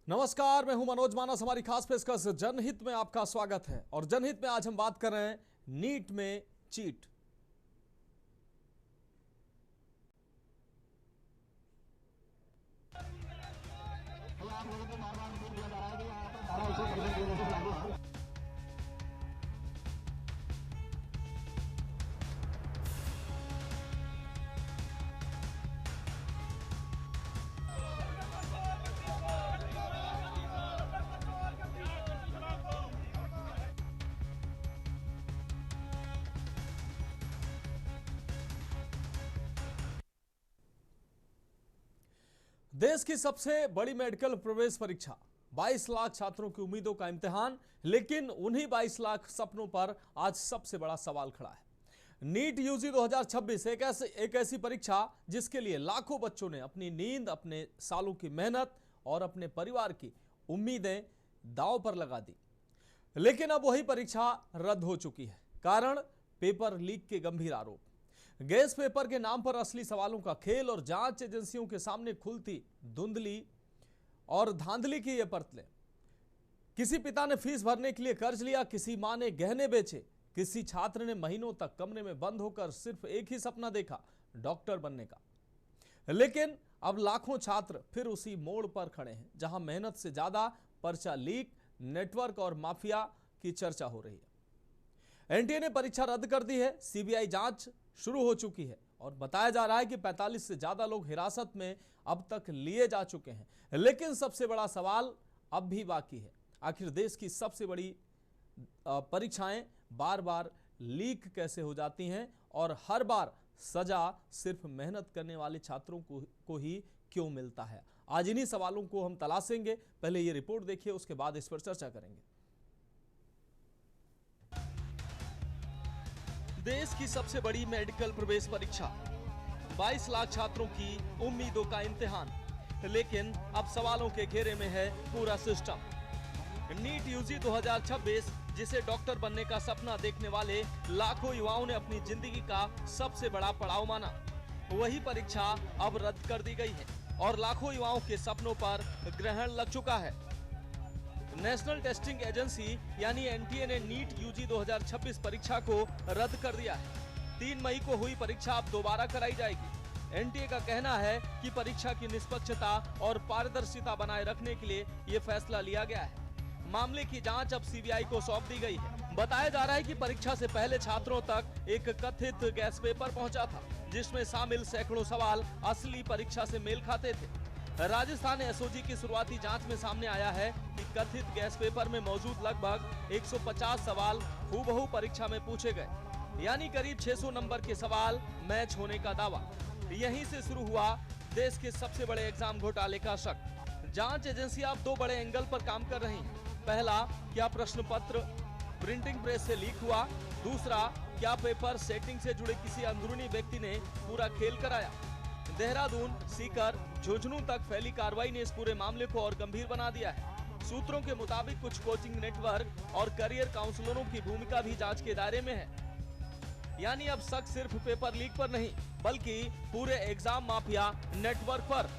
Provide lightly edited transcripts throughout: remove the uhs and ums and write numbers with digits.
नमस्कार, मैं हूं मनोज मानस। हमारी खास पेशकश जनहित में आपका स्वागत है। और जनहित में आज हम बात कर रहे हैं नीट में चीट। देश की सबसे बड़ी मेडिकल प्रवेश परीक्षा, 22 लाख छात्रों की उम्मीदों का इम्तिहान, लेकिन उन्हीं 22 लाख सपनों पर आज सबसे बड़ा सवाल खड़ा है। नीट यूजी 2026 एक ऐसी परीक्षा जिसके लिए लाखों बच्चों ने अपनी नींद, अपने सालों की मेहनत और अपने परिवार की उम्मीदें दांव पर लगा दी। लेकिन अब वही परीक्षा रद्द हो चुकी है। कारण पेपर लीक के गंभीर आरोप। गैस पेपर के नाम पर असली सवालों का खेल और जांच एजेंसियों के सामने खुलती धुंधली और धांधली की ये परतलें। किसी पिता ने फीस भरने के लिए कर्ज लिया, किसी मां ने गहने बेचे, किसी छात्र ने महीनों तक कमरे में बंद होकर सिर्फ एक ही सपना देखा, डॉक्टर बनने का। लेकिन अब लाखों छात्र फिर उसी मोड़ पर खड़े हैं जहां मेहनत से ज्यादा पर्चा लीक, नेटवर्क और माफिया की चर्चा हो रही है। एनटीए ने परीक्षा रद्द कर दी है, सीबीआई जांच शुरू हो चुकी है और बताया जा रहा है कि 45 से ज्यादा लोग हिरासत में अब तक लिए जा चुके हैं। लेकिन सबसे बड़ा सवाल अब भी बाकी है, आखिर देश की सबसे बड़ी परीक्षाएं बार बार लीक कैसे हो जाती हैं और हर बार सजा सिर्फ मेहनत करने वाले छात्रों को ही क्यों मिलता है। आज इन्हीं सवालों को हम तलाशेंगे। पहले ये रिपोर्ट देखिए, उसके बाद इस पर चर्चा करेंगे। देश की सबसे बड़ी मेडिकल प्रवेश परीक्षा, 22 लाख छात्रों की उम्मीदों का इम्तिहान, लेकिन अब सवालों के घेरे में है पूरा सिस्टम। नीट यूजी 2026, जिसे डॉक्टर बनने का सपना देखने वाले लाखों युवाओं ने अपनी जिंदगी का सबसे बड़ा पड़ाव माना, वही परीक्षा अब रद्द कर दी गई है और लाखों युवाओं के सपनों पर ग्रहण लग चुका है। नेशनल टेस्टिंग एजेंसी यानी एनटीए ने नीट यूजी 2026 परीक्षा को रद्द कर दिया है। 3 मई को हुई परीक्षा अब दोबारा कराई जाएगी। एनटीए का कहना है कि परीक्षा की निष्पक्षता और पारदर्शिता बनाए रखने के लिए ये फैसला लिया गया है। मामले की जांच अब सीबीआई को सौंप दी गई है। बताया जा रहा है कि परीक्षा से पहले छात्रों तक एक कथित गैस पेपर पहुंचा था, जिसमें शामिल सैकड़ों सवाल असली परीक्षा से मेल खाते थे। राजस्थान एसओजी की शुरुआती जांच में सामने आया है कि कथित गैस पेपर में मौजूद लगभग 150 सवाल हूबहू परीक्षा में पूछे गए, यानी करीब 600 नंबर के सवाल मैच होने का दावा। यहीं से शुरू हुआ देश के सबसे बड़े एग्जाम घोटाले का शक। जांच एजेंसियां अब 2 बड़े एंगल पर काम कर रही हैं। पहला, क्या प्रश्न पत्र प्रिंटिंग प्रेस से लीक हुआ? दूसरा, क्या पेपर सेटिंग से जुड़े किसी अंदरूनी व्यक्ति ने पूरा खेल कराया? देहरादून, सीकर, झुंझुनू तक फैली कार्रवाई ने इस पूरे मामले को और गंभीर बना दिया है। सूत्रों के मुताबिक कुछ कोचिंग नेटवर्क और करियर काउंसलरों की भूमिका भी जांच के दायरे में है। यानी अब शक सिर्फ पेपर लीक पर नहीं, बल्कि पूरे एग्जाम माफिया नेटवर्क पर।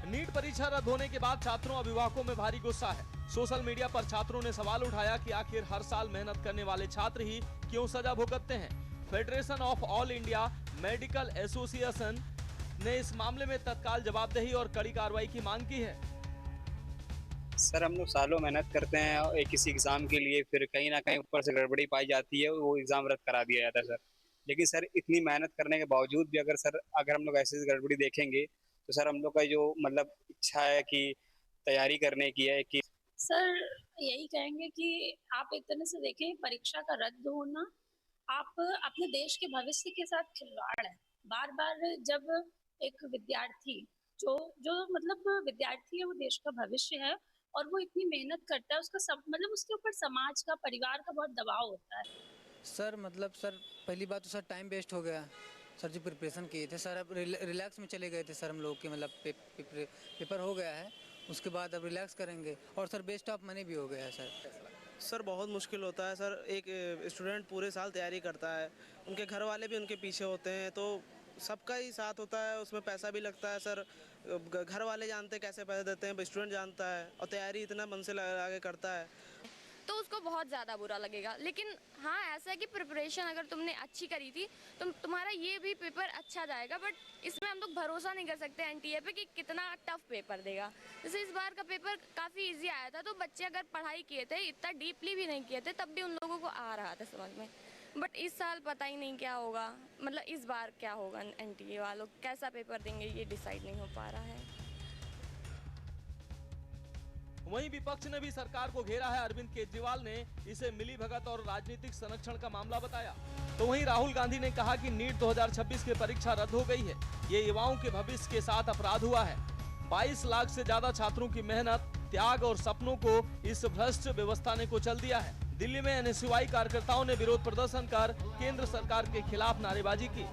नीट परीक्षा रद्द होने के बाद छात्रों, अभिभावकों में भारी गुस्सा है। सोशल मीडिया पर छात्रों ने सवाल उठाया कि आखिर हर साल मेहनत करने वाले छात्र ही क्यों सजा भुगतते हैं। Federation of all India medical association ने इस मामले में तत्काल जवाबदेही और कड़ी कार्रवाई की मांग की है। सर, हम लोग सालों मेहनत करते हैं और एक किसी एग्जाम के लिए, फिर कहीं ना कहीं ऊपर से गड़बड़ी पाई जाती है, वो एग्जाम रद्द करा दिया जाता है सर। लेकिन सर, इतनी मेहनत करने के बावजूद भी अगर हम लोग ऐसी गड़बड़ी देखेंगे तो सर हम लोग का जो मतलब इच्छा है कि तैयारी करने की है कि सर यही कहेंगे कि आप एक तरह से देखें, परीक्षा का रद्द होना आप अपने देश के भविष्य के साथ खिलवाड़ है। बार बार जब एक विद्यार्थी जो जो मतलब विद्यार्थी है, वो देश का भविष्य है और वो इतनी मेहनत करता है, उसका सब मतलब उसके ऊपर समाज का, परिवार का बहुत दबाव होता है। सर पहली बात तो सर टाइम वेस्ट हो गया। सर जो प्रिपरेशन किए थे सर, अब रिलैक्स में चले गए थे सर हम लोग के, मतलब पेपर हो गया है, उसके बाद अब रिलैक्स करेंगे। और सर वेस्ट ऑफ मनी भी हो गया है सर बहुत मुश्किल होता है सर। एक स्टूडेंट पूरे साल तैयारी करता है, उनके घर वाले भी उनके पीछे होते हैं, तो सबका ही साथ होता है, उसमें पैसा भी लगता है सर। घर वाले जानते हैं कैसे पैसे देते हैं, स्टूडेंट जानता है, और तैयारी इतना मन से लगा के करता है तो उसको बहुत ज़्यादा बुरा लगेगा। लेकिन हाँ, ऐसा है कि प्रिपरेशन अगर तुमने अच्छी करी थी तो तुम्हारा ये भी पेपर अच्छा जाएगा। बट इसमें हम लोग भरोसा नहीं कर सकते एनटीए पे कि कितना टफ पेपर देगा। जैसे इस बार का पेपर काफ़ी इजी आया था, तो बच्चे अगर पढ़ाई किए थे, इतना डीपली भी नहीं किए थे, तब भी उन लोगों को आ रहा था समझ में। बट इस साल पता ही नहीं क्या होगा, मतलब इस बार क्या होगा, एनटीए वालों कैसा पेपर देंगे ये डिसाइड नहीं हो पा रहा है। वहीं विपक्ष ने भी सरकार को घेरा है। अरविंद केजरीवाल ने इसे मिलीभगत और राजनीतिक संरक्षण का मामला बताया। तो वहीं राहुल गांधी ने कहा कि नीट 2026 की परीक्षा रद्द हो गई है, ये युवाओं के भविष्य के साथ अपराध हुआ है। 22 लाख से ज्यादा छात्रों की मेहनत, त्याग और सपनों को इस भ्रष्ट व्यवस्था ने कुचल दिया है। दिल्ली में एनएसयूआई कार्यकर्ताओं ने विरोध प्रदर्शन कर केंद्र सरकार के खिलाफ नारेबाजी की।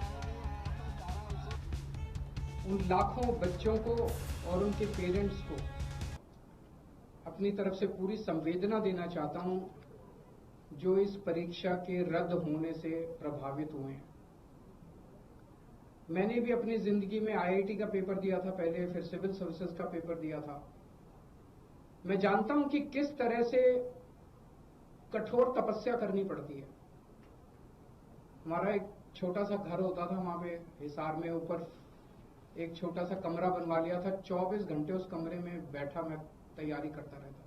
उन लाखों बच्चों को और उनके पेरेंट्स को अपनी तरफ से पूरी संवेदना देना चाहता हूं, जो इस परीक्षा के रद्द होने से प्रभावित हुए हैं। मैंने भी अपनी जिंदगी में आईआईटी का पेपर दिया था पहले, फिर सिविल सर्विसेज का पेपर दिया था। मैं जानता हूं कि किस तरह से कठोर तपस्या करनी पड़ती है। हमारा एक छोटा सा घर होता था वहां पे हिसार में, ऊपर एक छोटा सा कमरा बनवा लिया था। 24 घंटे उस कमरे में बैठा मैं तैयारी करता रहता था।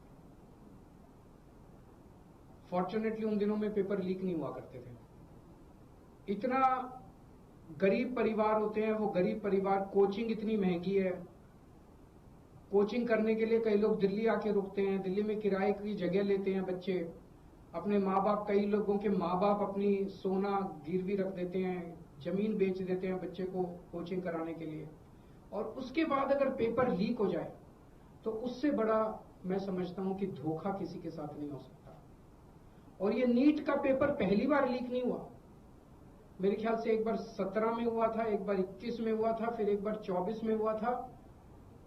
फॉर्चुनेटली उन दिनों में पेपर लीक नहीं हुआ करते थे। इतना गरीब परिवार होते हैं वो गरीब परिवार, कोचिंग इतनी महंगी है, कोचिंग करने के लिए कई लोग दिल्ली आके रुकते हैं, दिल्ली में किराए की जगह लेते हैं बच्चे। अपने माँ बाप, कई लोगों के माँ बाप अपनी सोना गिरवी रख देते हैं, जमीन बेच देते हैं बच्चे को कोचिंग कराने के लिए। और उसके बाद अगर पेपर लीक हो जाए तो उससे बड़ा मैं समझता हूं कि धोखा किसी के साथ नहीं हो सकता। और ये नीट का पेपर पहली बार लीक नहीं हुआ। मेरे ख्याल से एक बार 17 में हुआ था, एक बार 21 में हुआ था, फिर एक बार 24 में हुआ था,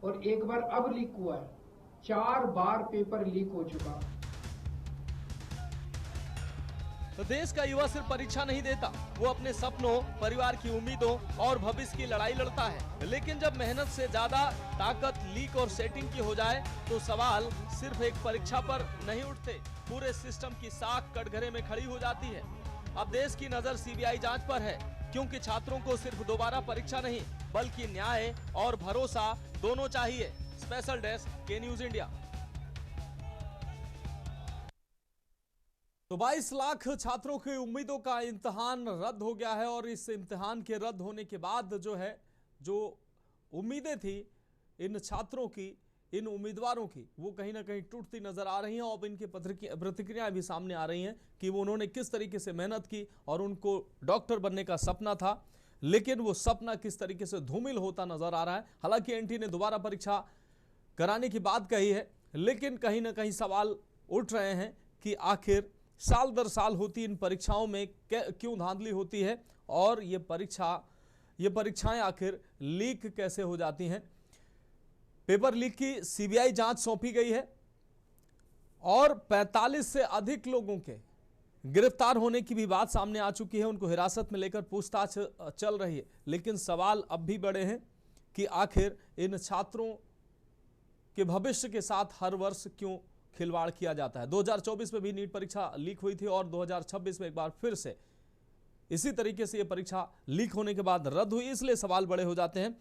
और एक बार अब लीक हुआ है। 4 बार पेपर लीक हो चुका। तो देश का युवा सिर्फ परीक्षा नहीं देता, वो अपने सपनों, परिवार की उम्मीदों और भविष्य की लड़ाई लड़ता है। लेकिन जब मेहनत से ज्यादा ताकत लीक और सेटिंग की हो जाए तो सवाल सिर्फ एक परीक्षा पर नहीं उठते, पूरे सिस्टम की साख कटघरे में खड़ी हो जाती है। अब देश की नजर सीबीआई जांच पर है, क्योंकि छात्रों को सिर्फ दोबारा परीक्षा नहीं बल्कि न्याय और भरोसा दोनों चाहिए। स्पेशल डेस्क के न्यूज इंडिया। तो 22 लाख छात्रों की उम्मीदों का इम्तिहान रद्द हो गया है, और इस इम्तिहान के रद्द होने के बाद जो उम्मीदें थी इन छात्रों की, इन उम्मीदवारों की, वो कहीं ना कहीं टूटती नजर आ रही हैं। और इनकी प्रतिक्रियाएं भी सामने आ रही हैं कि वो उन्होंने किस तरीके से मेहनत की और उनको डॉक्टर बनने का सपना था, लेकिन वो सपना किस तरीके से धूमिल होता नजर आ रहा है। हालांकि एनटीए ने दोबारा परीक्षा कराने की बात कही है, लेकिन कहीं ना कहीं सवाल उठ रहे हैं कि आखिर साल दर साल होती इन परीक्षाओं में क्यों धांधली होती है, और ये परीक्षाएं आखिर लीक कैसे हो जाती हैं। पेपर लीक की सीबीआई जांच सौंपी गई है और 45 से अधिक लोगों के गिरफ्तार होने की भी बात सामने आ चुकी है। उनको हिरासत में लेकर पूछताछ चल रही है, लेकिन सवाल अब भी बड़े हैं कि आखिर इन छात्रों के भविष्य के साथ हर वर्ष क्यों खिलवाड़ किया जाता है। 2024 में भी नीट परीक्षा लीक हुई थी और 2026 में एक बार फिर से इसी तरीके से यह परीक्षा लीक होने के बाद रद्द हुई, इसलिए सवाल बड़े हो जाते हैं।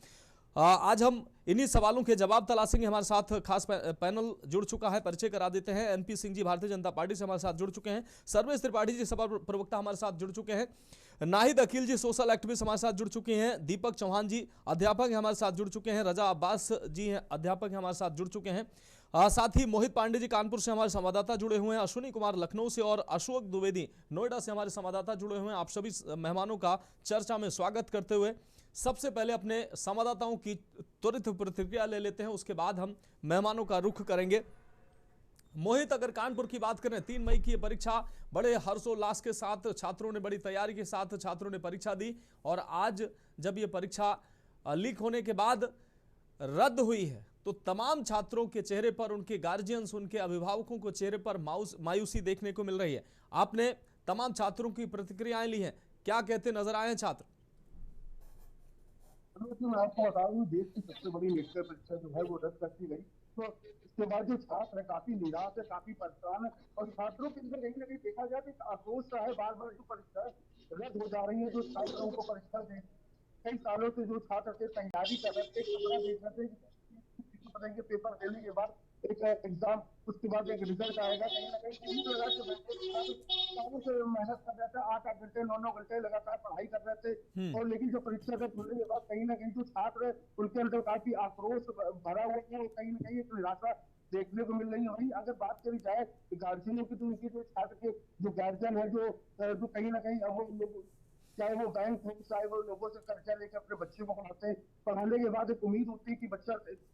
आज हम इन्हीं सवालों के जवाब तलाशेंगे। हमारे साथ खास पैनल जुड़ चुका है, परिचय करा देते हैं। एनपी सिंह जी भारतीय जनता पार्टी से हमारे साथ जुड़ चुके हैं। सर्वेश त्रिपाठी जी सपा प्रवक्ता हमारे साथ जुड़ चुके हैं। नाहिद अकील जी सोशल एक्टिविस्ट हमारे साथ जुड़ चुके हैं। दीपक चौहान जी अध्यापक हमारे साथ जुड़ चुके हैं। रजा अब्बास जी हैं अध्यापक हमारे साथ जुड़ चुके हैं। साथ ही मोहित पांडे जी कानपुर से हमारे संवाददाता जुड़े हुए हैं। अश्विनी कुमार लखनऊ से और अशोक द्विवेदी नोएडा से हमारे संवाददाता जुड़े हुए हैं। आप सभी मेहमानों का चर्चा में स्वागत करते हुए सबसे पहले अपने संवाददाताओं की त्वरित प्रतिक्रिया ले लेते हैं, उसके बाद हम मेहमानों का रुख करेंगे। मोहित, अगर कानपुर की बात करें, 3 मई की ये परीक्षा बड़े हर्षोल्लास के साथ छात्रों ने, बड़ी तैयारी के साथ छात्रों ने परीक्षा दी, और आज जब ये परीक्षा लीक होने के बाद रद्द हुई है तो तमाम छात्रों के चेहरे पर, उनके गार्जियंस, उनके अभिभावकों को चेहरे पर मायूसी देखने को मिल रही है। आपने तमाम छात्रों की प्रतिक्रियाएं ली हैं, क्या कहते नजर आए हैं छात्र? लेकिन मैं आपको बता दूं, देश की सबसे बड़ी मेडिकल परीक्षा जो है वो रद्द कर दी गई। तो इसके बाद जो छात्र है काफी निराश है, काफी परेशान है, और छात्रों के अंदर कहीं ना कहीं देखा जाए तो एक आक्रोश सा है। बार बार जो परीक्षा रद्द हो जा रही है, जो छात्र उनको परीक्षा दे, कई सालों से जो छात्र थे तैयारी कर रहे थे, सपना देख रहे थे कि पेपर देने के बाद एक एग्जाम, उसके बाद एक रिजल्ट आएगा, कहीं ना कहीं उम्मीद लगा के बैठे छात्र सालों से मेहनत कर रहे थे, 8-8 घंटे 9-9 घंटे लगातार पढ़ाई कर रहे थे। और लेकिन जो परीक्षा रद्द होने के बाद कहीं ना कहीं जो छात्र उनके अंदर काफी आक्रोश भरा हुआ है, और कहीं ना कहीं एक निराशा देखने को मिल रही है। वहीं अगर बात करी जाए गार्जियनों की, तो उनकी जो छात्र के जो गार्जियन है, जो कहीं ना कहीं अब वो लोग, चाहे वो बैंक हो, चाहे वो लोगों से कर्जा लेकर अपने बच्चे को पढ़ाते हैं, पढ़ाने के बाद एक उम्मीद होती है कि बच्चा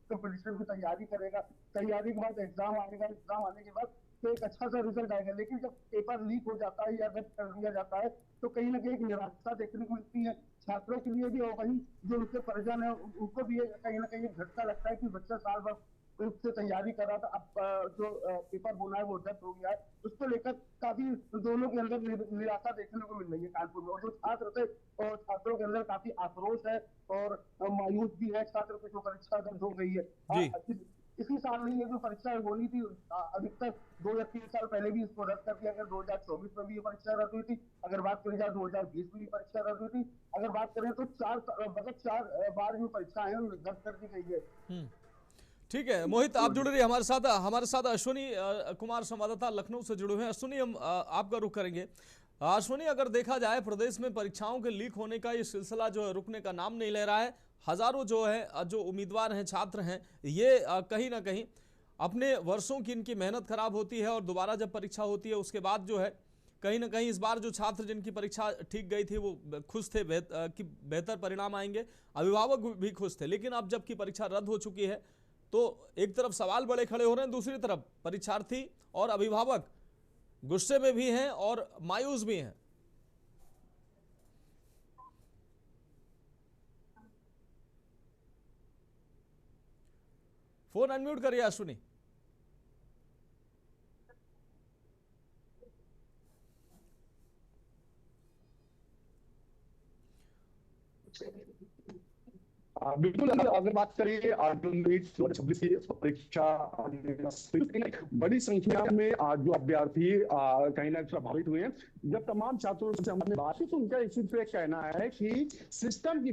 कंपटीशन की तैयारी करेगा, तैयारी के बाद एग्जाम आएगा, एग्जाम आने के बाद तो एक अच्छा सा रिजल्ट आएगा। लेकिन जब पेपर लीक हो जाता है या रद्द कर दिया जाता है, तो कहीं ना कहीं एक निराशा देखने को मिलती है छात्रों के लिए भी, और वहीं जो उनके परिजन है उनको भी कहीं ना कहीं झटका लगता है कि बच्चा साल भर से तैयारी कर रहा था, अब जो पेपर होना है वो रद्द हो गया है। उसको लेकर काफी दोनों के अंदर निराशा देखने को मिल रही है कानपुर में, और जो छात्र थे और छात्रों के अंदर काफी आक्रोश है, और मायूस भी है छात्र की जो परीक्षा रद्द हो गई है। इसी साल नहीं, ये जो परीक्षा होनी थी अधिकतर 2 या 3 साल पहले भी इसको रद्द कर दिया गया। 2024 में भी ये परीक्षा रद्द हुई थी। अगर बात करी जाए 2020 में भी परीक्षा रद्द हुई थी। अगर बात करें तो 4 बार जो परीक्षा है रद्द कर दी गई है। ठीक है मोहित, आप जुड़ रही है हमारे साथ अश्विनी कुमार संवाददाता लखनऊ से जुड़े हुए हैं। अश्विनी, हम आपका रुख करेंगे। अश्विनी, अगर देखा जाए प्रदेश में परीक्षाओं के लीक होने का ये सिलसिला जो है रुकने का नाम नहीं ले रहा है। हजारों जो उम्मीदवार हैं, छात्र हैं, ये कहीं ना कहीं अपने वर्षों की इनकी मेहनत खराब होती है, और दोबारा जब परीक्षा होती है उसके बाद जो है कहीं ना कहीं इस बार जो छात्र जिनकी परीक्षा ठीक गई थी वो खुश थे कि बेहतर परिणाम आएंगे, अभिभावक भी खुश थे। लेकिन अब जबकि परीक्षा रद्द हो चुकी है तो एक तरफ सवाल बड़े खड़े हो रहे हैं, दूसरी तरफ परीक्षार्थी और अभिभावक गुस्से में भी हैं और मायूस भी हैं। फोन अनम्यूट करिए अश्विनी। बिल्कुल, अगर बात करें 2026 की परीक्षा, बड़ी संख्या में जो अभ्यर्थी कहीं ना प्रभावित हुए हैं। जब तमाम छात्रों से हमने बात की तो उनका इसी पे कहना है कि सिस्टम की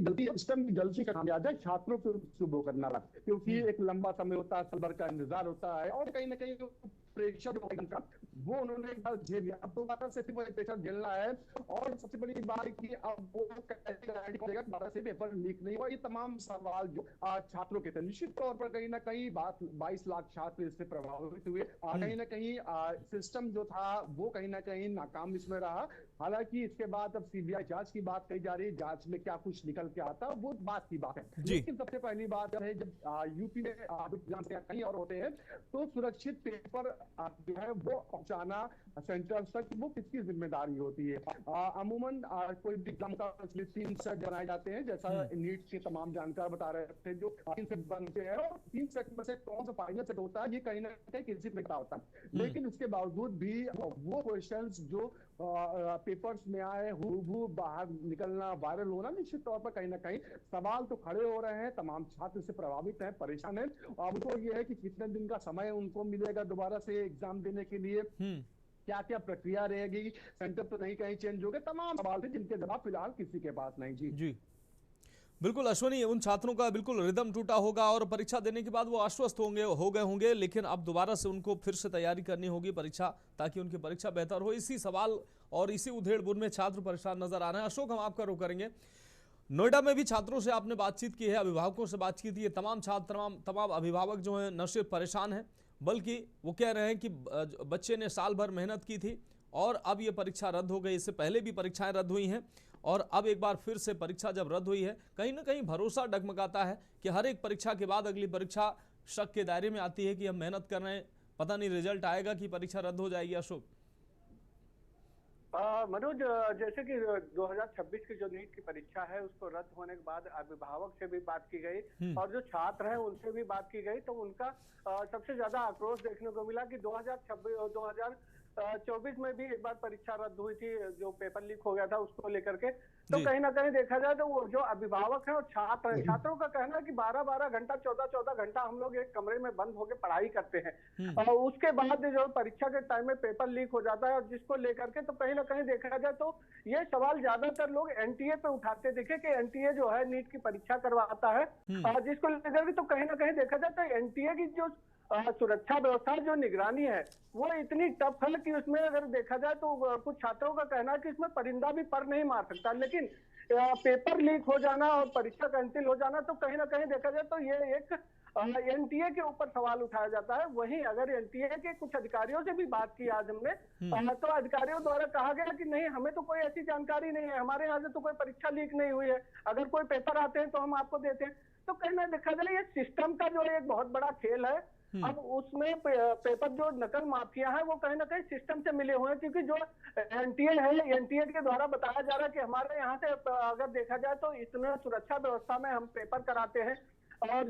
गलती का नाम याद है छात्रों को सुबह करना रहा, क्योंकि एक लंबा समय होता है, साल भर का इंतजार होता है, और कहीं ना कहीं प्रेशर वो उन्होंने झेल लिया। अब दोबारा से प्रेशर झेलना है, और सबसे बड़ी बात कि अब वो दोबारा से पेपर लीक नहीं हुआ। ये तमाम सवाल जो छात्रों के थे, निश्चित तौर पर कहीं ना कहीं 22 लाख छात्र इससे प्रभावित हुए। कहीं ना कहीं सिस्टम जो था वो कहीं ना कहीं नाकाम इसमें रहा। हालांकि इसके बाद अब सीबीआई जांच की बात कही जा रही है, जांच में क्या कुछ निकल के आता वो बात की बात है। लेकिन सबसे पहली बात है, जब यूपी में एग्जाम कहीं और होते हैं तो सुरक्षित पेपर जो है वो पहुंचाना सेंटर तक वो किसकी जिम्मेदारी होती है। अमूमन कोई भी एग्जाम का 3 सेट बनाए जाते हैं, जैसा नीट के तमाम जानकार बता रहे थे, जो 3 सेट बनते हैं, और 3 सेट में से कौन सा फाइनल सेट होता है ये कहीं ना कहीं किसी में होता है। लेकिन उसके बावजूद भी वो क्वेश्चंस जो पेपर्स में आए हूबहू बाहर निकलना, वायरल होना, निश्चित तौर पर कहीं ना कहीं सवाल तो खड़े हो रहे हैं। तमाम छात्र से प्रभावित हैं, परेशान हैं। अब उनको ये है कि कितने दिन का समय उनको मिलेगा दोबारा से एग्जाम देने के लिए, क्या क्या प्रक्रिया रहेगी, सेंटर तो नहीं कहीं चेंज हो गए, तमाम सवाल थे जिनके जवाब फिलहाल किसी के पास नहीं। जी बिल्कुल अश्विनी, उन छात्रों का बिल्कुल रिदम टूटा होगा और परीक्षा देने के बाद वो आश्वस्त हो गए होंगे, लेकिन अब दोबारा से उनको फिर से तैयारी करनी होगी परीक्षा, ताकि उनकी परीक्षा बेहतर हो। इसी सवाल और इसी उधेड़-बुन में छात्र परेशान नजर आ रहे हैं। अशोक, हम आपका रुख करेंगे। नोएडा में भी छात्रों से आपने बातचीत की है, अभिभावकों से बातचीत की है। तमाम छात्र तमाम अभिभावक जो हैं न सिर्फ परेशान हैं, बल्कि वो कह रहे हैं कि बच्चे ने साल भर मेहनत की थी और अब ये परीक्षा रद्द हो गई। इससे पहले भी परीक्षाएं रद्द हुई हैं और अब एक बार फिर से परीक्षा जब रद्द हुई है, कहीं ना कहीं भरोसा डगमगाता है कि हर एक परीक्षा के बाद अगली परीक्षा शक के दायरे में आती है कि हम मेहनत कर रहे हैं, पता नहीं रिजल्ट आएगा कि परीक्षा रद्द हो जाएगी। अशोक, मनोज, जैसे कि 2026 की जो नीट की परीक्षा है उसको रद्द होने के बाद अभिभावक से भी बात की गई और जो छात्र हैं उनसे भी बात की गई, तो उनका सबसे ज्यादा आक्रोश देखने को मिला कि 2026 2024 में भी एक बार परीक्षा रद्द हुई थी, जो पेपर लीक हो गया था उसको लेकर के। तो कहीं ना कहीं देखा जाए तो वो जो अभिभावक हैं और छात्र हैं, छात्रों का कहना है कि 12-12 घंटा 14-14 घंटा हम लोग एक कमरे में बंद होकर पढ़ाई करते हैं और उसके बाद जो परीक्षा के टाइम में पेपर लीक हो जाता है, और जिसको लेकर के तो कहीं ना कहीं देखा जाए तो ये सवाल ज्यादातर लोग एनटीए पे उठाते दिखे कि एनटीए जो है नीट की परीक्षा करवाता है, और जिसको लेकर के तो कहीं ना कहीं देखा जाए तो एनटीए की जो सुरक्षा व्यवस्था जो निगरानी है वो इतनी टफ है कि उसमें अगर देखा जाए तो कुछ छात्रों का कहना है कि इसमें परिंदा भी पर नहीं मार सकता। लेकिन पेपर लीक हो जाना और परीक्षा कैंसिल हो जाना तो कहीं ना कहीं देखा जाए तो ये एक एनटीए के ऊपर सवाल उठाया जाता है। वहीं अगर एनटीए के कुछ अधिकारियों से भी बात की आज हमने, तो अधिकारियों द्वारा कहा गया कि नहीं, हमें तो कोई ऐसी जानकारी नहीं है, हमारे यहाँ से तो कोई परीक्षा लीक नहीं हुई है, अगर कोई पेपर आते हैं तो हम आपको देते हैं। तो कहीं ना देखा जाए ये सिस्टम का जो एक बहुत बड़ा खेल है। अब उसमें पेपर जो नकल माफिया है वो कहीं ना कहीं सिस्टम से मिले हुए हैं, क्योंकि जो एनटीए है, एनटीए के द्वारा बताया जा रहा है कि हमारे यहाँ से अगर देखा जाए तो इतने सुरक्षा व्यवस्था में हम पेपर कराते हैं, और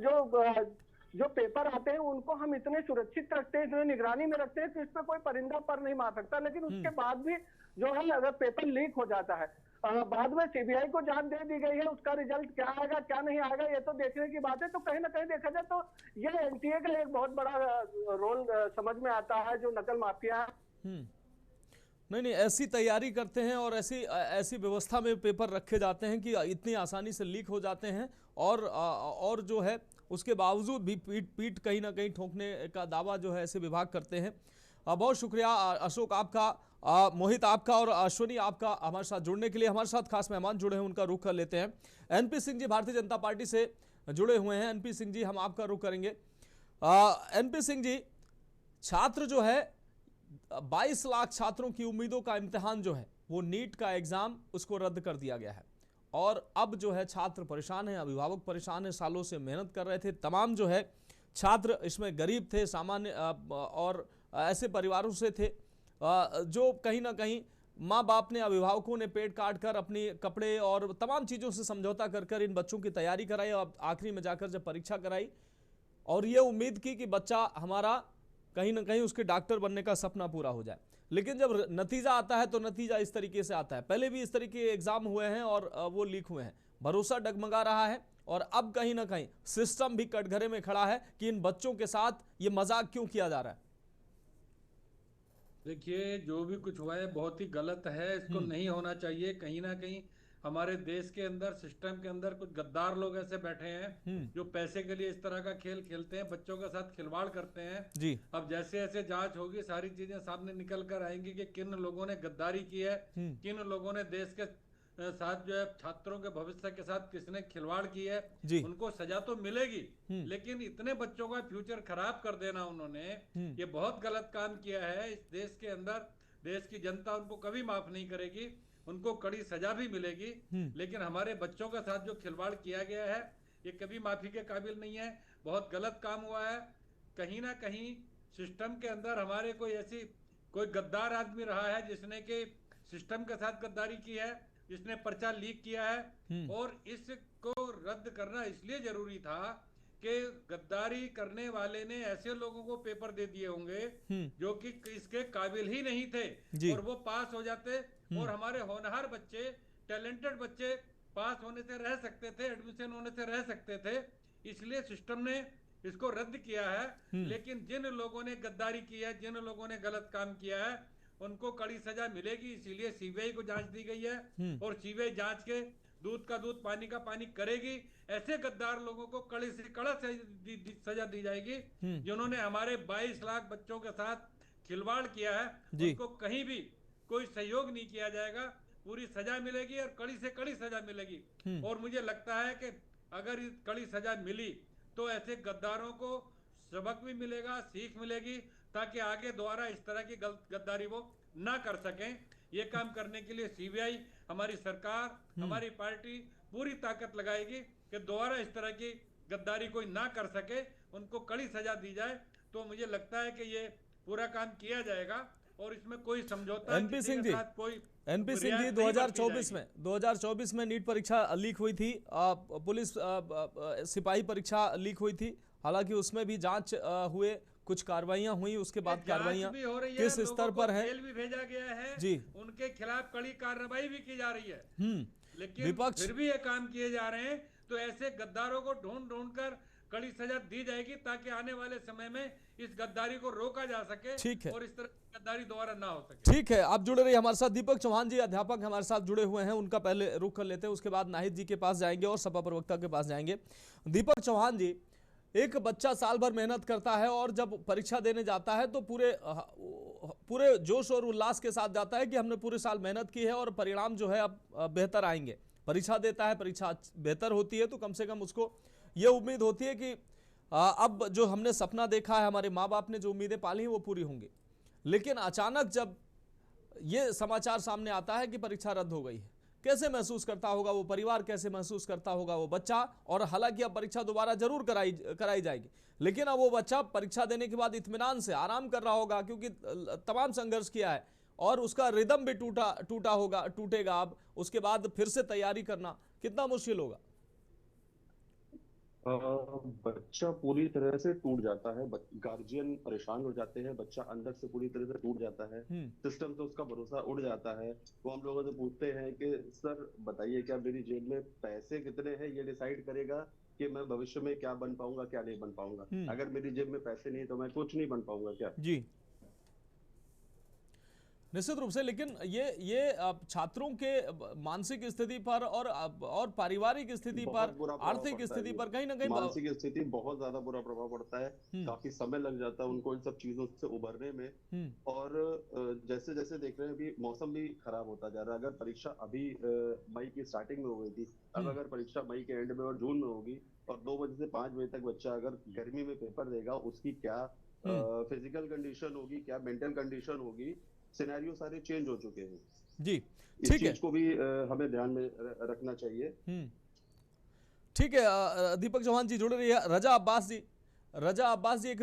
जो पेपर आते हैं उनको हम इतने सुरक्षित रखते हैं, इतने निगरानी में रखते हैं कि इस पे कोई परिंदा पर नहीं मार सकता। लेकिन उसके बाद भी जो है अगर पेपर लीक हो जाता है, बाद में सीबीआई को जांच दे दी गई है, उसका रिजल्ट क्या आएगा क्या नहीं आएगा ये तो देखने की बात है। तो कहीं ना कहीं देखा जाए तो ये एनटीए का एक बहुत बड़ा रोल समझ में आता है, जो नकल माफिया है। नहीं, ऐसी तैयारी करते हैं और ऐसी व्यवस्था में पेपर रखे जाते हैं कि इतनी आसानी से लीक हो जाते हैं, और जो है उसके बावजूद भी पीठ कहीं ना कहीं ठोकने का दावा जो है ऐसे विभाग करते हैं। बहुत शुक्रिया अशोक आपका, मोहित आपका और अश्विनी आपका हमारे साथ जुड़ने के लिए। हमारे साथ खास मेहमान जुड़े हैं, उनका रुख कर लेते हैं। एनपी सिंह जी भारतीय जनता पार्टी से जुड़े हुए हैं। एनपी सिंह जी, हम आपका रुख करेंगे। एनपी सिंह जी, छात्र जो है 22 लाख छात्रों की उम्मीदों का इम्तिहान जो है वो नीट का एग्जाम उसको रद्द कर दिया गया है, और अब जो है छात्र परेशान है, अभिभावक परेशान है, सालों से मेहनत कर रहे थे। तमाम जो है छात्र इसमें गरीब थे, सामान्य और ऐसे परिवारों से थे जो कहीं ना कहीं माँ बाप ने, अभिभावकों ने पेट काट कर अपनी कपड़े और तमाम चीज़ों से समझौता कर कर इन बच्चों की तैयारी कराई, और आखिरी में जाकर जब परीक्षा कराई और ये उम्मीद की कि बच्चा हमारा कहीं ना कहीं उसके डॉक्टर बनने का सपना पूरा हो जाए। लेकिन जब नतीजा आता है तो नतीजा इस तरीके से आता है। पहले भी इस तरीके के एग्जाम हुए हैं और वो लीक हुए हैं, भरोसा डगमगा रहा है, और अब कहीं ना कहीं सिस्टम भी कटघरे में खड़ा है कि इन बच्चों के साथ ये मजाक क्यों किया जा रहा है। देखिए, जो भी कुछ हुआ है बहुत ही गलत है, इसको नहीं होना चाहिए। कहीं ना कहीं हमारे देश के अंदर, सिस्टम के अंदर कुछ गद्दार लोग ऐसे बैठे हैं जो पैसे के लिए इस तरह का खेल खेलते हैं, बच्चों के साथ खिलवाड़ करते हैं जी। अब जैसे जैसे जांच होगी सारी चीजें सामने निकल कर आएंगी कि किन लोगों ने गद्दारी की है, किन लोगों ने देश के साथ जो है छात्रों के भविष्य के साथ किसने खिलवाड़ की है, उनको सजा तो मिलेगी, लेकिन इतने बच्चों का फ्यूचर खराब कर देना उन्होंने, ये बहुत गलत काम किया है। इस देश के अंदर देश की जनता उनको कभी माफ नहीं करेगी, उनको कड़ी सजा भी मिलेगी, लेकिन हमारे बच्चों के साथ जो खिलवाड़ किया गया है ये कभी माफी के काबिल नहीं है। बहुत गलत काम हुआ है। कहीं ना कहीं सिस्टम के अंदर हमारे कोई गद्दार आदमी रहा है जिसने के सिस्टम के साथ गद्दारी की है, जिसने पर्चा लीक किया है, और इसको रद्द करना इसलिए जरूरी था कि गद्दारी करने वाले ने ऐसे लोगों को पेपर दे दिए होंगे जो कि इसके काबिल ही नहीं थे, और वो पास हो जाते, और हमारे होनहार बच्चे, टैलेंटेड बच्चे पास होने से रह सकते थे, एडमिशन होने से रह सकते थे। इसलिए सिस्टम ने इसको रद्द किया है। लेकिन जिन लोगों ने गद्दारी की है, जिन लोगों ने गलत काम किया है, उनको कड़ी सजा मिलेगी। इसीलिए सीबीआई को जांच दी गई है, और सीबीआई जांच के दूध का दूध पानी का पानी करेगी। ऐसे गद्दार लोगों को कड़ी से कड़ा सजा दी जाएगी जिन्होंने हमारे 22 लाख बच्चों के साथ खिलवाड़ किया है। उनको कहीं भी कोई सहयोग नहीं किया जाएगा, पूरी सजा मिलेगी और कड़ी से कड़ी सजा मिलेगी। और मुझे लगता है कि अगर कड़ी सजा मिली तो ऐसे गद्दारों को सबक भी मिलेगा, सीख मिलेगी, ताकि आगे दोबारा इस तरह की गद्दारी वो ना कर सकें। ये काम करने के लिए सीबीआई, हमारी सरकार, हमारी पार्टी पूरी ताकत लगाएगी कि दोबारा इस तरह की गद्दारी कोई ना कर सके, उनको कड़ी सजा दी जाए। तो मुझे लगता है कि ये पूरा काम किया जाएगा और इसमें कोई समझौता एनपी सिंह जी, 2024 में नीट परीक्षा लीक हुई थी, पुलिस सिपाही परीक्षा लीक हुई थी, हालांकि उसमें भी जांच हुए, कुछ कार्रवाइयां हुई, उसके बाद कार्रवाइयां भी हो रही है, किस स्तर पर है? जेल भी भेजा गया है जी, उनके खिलाफ कड़ी कार्रवाई भी की जा रही है। लेकिन विपक्ष फिर भी ये काम किए जा रहे हैं, तो ऐसे गद्दारों को ढूंढ कर कड़ी सजा दी जाएगी ताकि आने वाले समय में इस गद्दारी को रोका जा सके। ठीक है, और इस तरह की गद्दारी दोबारा ना हो सके। ठीक है, आप जुड़े रहिए हमारे साथ। दीपक चौहान जी अध्यापक हमारे साथ जुड़े हुए हैं, उनका पहले रुख कर लेते हैं, उसके बाद नाहिद जी के पास जाएंगे और सपा प्रवक्ता के पास जाएंगे। दीपक चौहान जी, एक बच्चा साल भर मेहनत करता है और जब परीक्षा देने जाता है तो पूरे जोश और उल्लास के साथ जाता है कि हमने पूरे साल मेहनत की है और परिणाम जो है अब बेहतर आएंगे। परीक्षा देता है, परीक्षा बेहतर होती है तो कम से कम उसको ये उम्मीद होती है कि अब जो हमने सपना देखा है, हमारे माँ बाप ने जो उम्मीदें पाली हैं वो पूरी होंगी। लेकिन अचानक जब ये समाचार सामने आता है कि परीक्षा रद्द हो गई है, कैसे महसूस करता होगा वो परिवार, कैसे महसूस करता होगा वो बच्चा? और हालांकि अब परीक्षा दोबारा जरूर कराई जाएगी, लेकिन अब वो बच्चा परीक्षा देने के बाद इत्मीनान से आराम कर रहा होगा क्योंकि तमाम संघर्ष किया है और उसका रिदम भी टूटेगा। अब उसके बाद फिर से तैयारी करना कितना मुश्किल होगा? बच्चा पूरी तरह से टूट जाता है, गार्जियन परेशान हो जाते हैं, बच्चा अंदर से पूरी तरह से टूट जाता है, सिस्टम से उसका भरोसा उड़ जाता है। तो हम लोगों से पूछते हैं कि सर बताइए, क्या मेरी जेब में पैसे कितने हैं ये डिसाइड करेगा कि मैं भविष्य में क्या बन पाऊंगा, क्या नहीं बन पाऊंगा? अगर मेरी जेब में पैसे नहीं तो मैं कुछ नहीं बन पाऊंगा क्या? जी, निश्चित रूप से। लेकिन ये छात्रों के मानसिक स्थिति पर और पारिवारिक स्थिति पर, आर्थिक स्थिति पर कहीं ना कहीं मानसिक स्थिति बहुत ज्यादा बुरा प्रभाव पड़ता है। काफी समय लग जाता है उनको इन सब चीजों से उभरने में। और जैसे जैसे देख रहे हैं अभी मौसम भी खराब होता जा रहा है। अगर परीक्षा अभी मई की स्टार्टिंग में हो गई थी, अब अगर परीक्षा मई के एंड में और जून में होगी और 2 बजे से 5 बजे तक बच्चा अगर गर्मी में पेपर देगा, उसकी क्या फिजिकल कंडीशन होगी, क्या मेंटल कंडीशन होगी, सिनेरियो सारे चेंज हो चुके हैं। जी, ठीक है, इस चीज को भी हमें ध्यान में रखना चाहिए। ठीक है, दीपक चौहान जी जुड़े रहिए। रजा अब्बास जी एक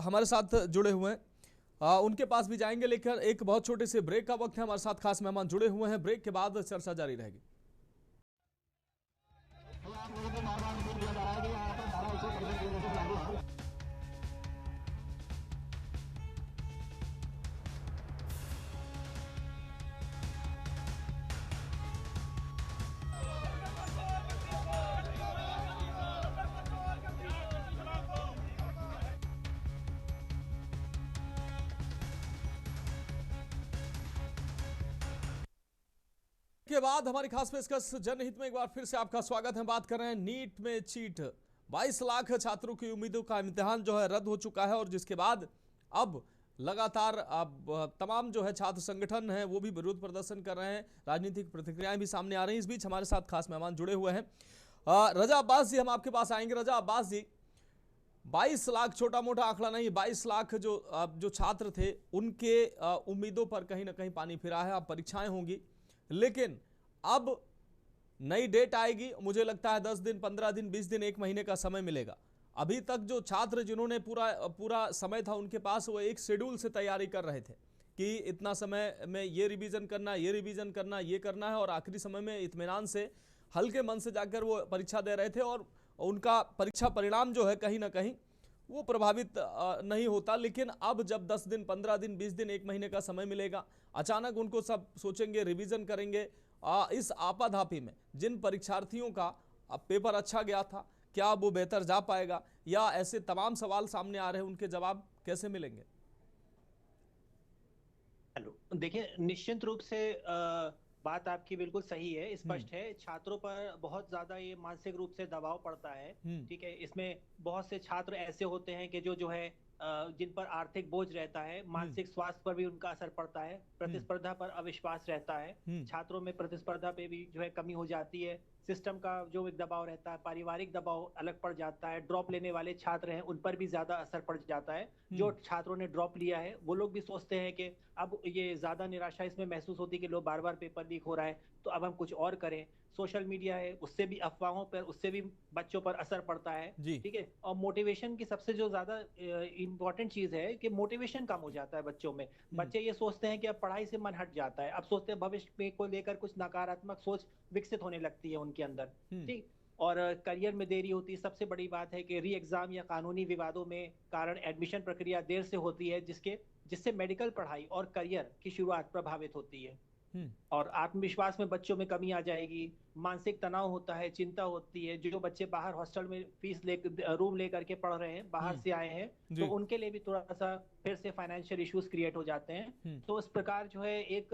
हमारे साथ जुड़े हुए हैं, उनके पास भी जाएंगे, लेकर एक बहुत छोटे से ब्रेक का वक्त है। हमारे साथ खास मेहमान जुड़े हुए हैं, ब्रेक के बाद चर्चा जारी रहेगी। के बाद हमारी खास पेशकश जनहित में एक बार फिर से आपका स्वागत है। बात कर रहे हैं नीट में चीट। 22 लाख छात्रों की उम्मीदों का इम्तिहान जो है रद्द हो चुका है और जिसके बाद अब लगातार अब तमाम जो है छात्र संगठन हैं वो भी विरोध प्रदर्शन कर रहे हैं, राजनीतिक प्रतिक्रियाएं भी सामने आ रही हैं। इस बीच हमारे साथ खास मेहमान जुड़े हुए हैं। रजा अब्बास जी, हम आपके पास आएंगे। रजा अब्बास जी, 22 लाख छोटा मोटा आंकड़ा नहीं, 22 लाख जो छात्र थे उनके उम्मीदों पर कहीं ना कहीं पानी फिरा है। अब परीक्षाएं होंगी, लेकिन अब नई डेट आएगी, मुझे लगता है 10 दिन, 15 दिन, 20 दिन, 1 महीने का समय मिलेगा। अभी तक जो छात्र जिन्होंने पूरा समय था उनके पास, वो एक शेड्यूल से तैयारी कर रहे थे कि इतना समय में ये रिवीजन करना, ये रिवीजन करना, ये करना है, और आखिरी समय में इत्मीनान से हल्के मन से जाकर वो परीक्षा दे रहे थे और उनका परीक्षा परिणाम जो है कहीं ना कहीं वो प्रभावित नहीं होता। लेकिन अब जब 10 दिन, 15 दिन, 20 दिन, 1 महीने का समय मिलेगा, अचानक उनको सब सोचेंगे, रिवीजन करेंगे। इस आपाधापी में जिन परीक्षार्थियों का पेपर अच्छा गया था, क्या वो बेहतर जा पाएगा, या ऐसे तमाम सवाल सामने आ रहे हैं, उनके जवाब कैसे मिलेंगे? हेलो, देखिए, निश्चित रूप से बात आपकी बिल्कुल सही है, स्पष्ट है। छात्रों पर बहुत ज्यादा ये मानसिक रूप से दबाव पड़ता है। ठीक है, इसमें बहुत से छात्र ऐसे होते हैं कि जो है जिन पर आर्थिक बोझ रहता है, मानसिक स्वास्थ्य पर भी उनका असर पड़ता है, प्रतिस्पर्धा पर अविश्वास रहता है, छात्रों में प्रतिस्पर्धा पे भी जो है कमी हो जाती है, सिस्टम का जो एक दबाव रहता है, पारिवारिक दबाव अलग पड़ जाता है, ड्रॉप लेने वाले छात्र हैं उन पर भी ज्यादा असर पड़ जाता है। जो छात्रों ने ड्रॉप लिया है वो लोग भी सोचते हैं कि अब ये ज्यादा निराशा इसमें महसूस होती है कि लोग बार बार पेपर लीक हो रहा है, तो अब हम कुछ और करें। सोशल मीडिया है, उससे भी अफवाहों पर, उससे भी बच्चों पर असर पड़ता है। ठीक है, और मोटिवेशन की सबसे जो ज्यादा इंपॉर्टेंट चीज है कि मोटिवेशन कम हो जाता है बच्चों में। बच्चे ये सोचते हैं कि अब पढ़ाई से मन हट जाता है, अब सोचते हैं भविष्य में को लेकर कुछ नकारात्मक सोच विकसित होने लगती है उनके अंदर। ठीक, और करियर में देरी होती है। सबसे बड़ी बात है कि री एग्जाम या कानूनी विवादों में कारण एडमिशन प्रक्रिया देर से होती है, जिससे मेडिकल पढ़ाई और करियर की शुरुआत प्रभावित होती है और आत्मविश्वास में बच्चों में कमी आ जाएगी। मानसिक तनाव होता है, चिंता होती है। जो बच्चे बाहर हॉस्टल में रूम लेकर के पढ़ रहे हैं, बाहर से आए हैं, तो उनके लिए भी थोड़ा सा फिर से फाइनेंशियल इश्यूज क्रिएट हो जाते हैं। तो इस प्रकार जो है एक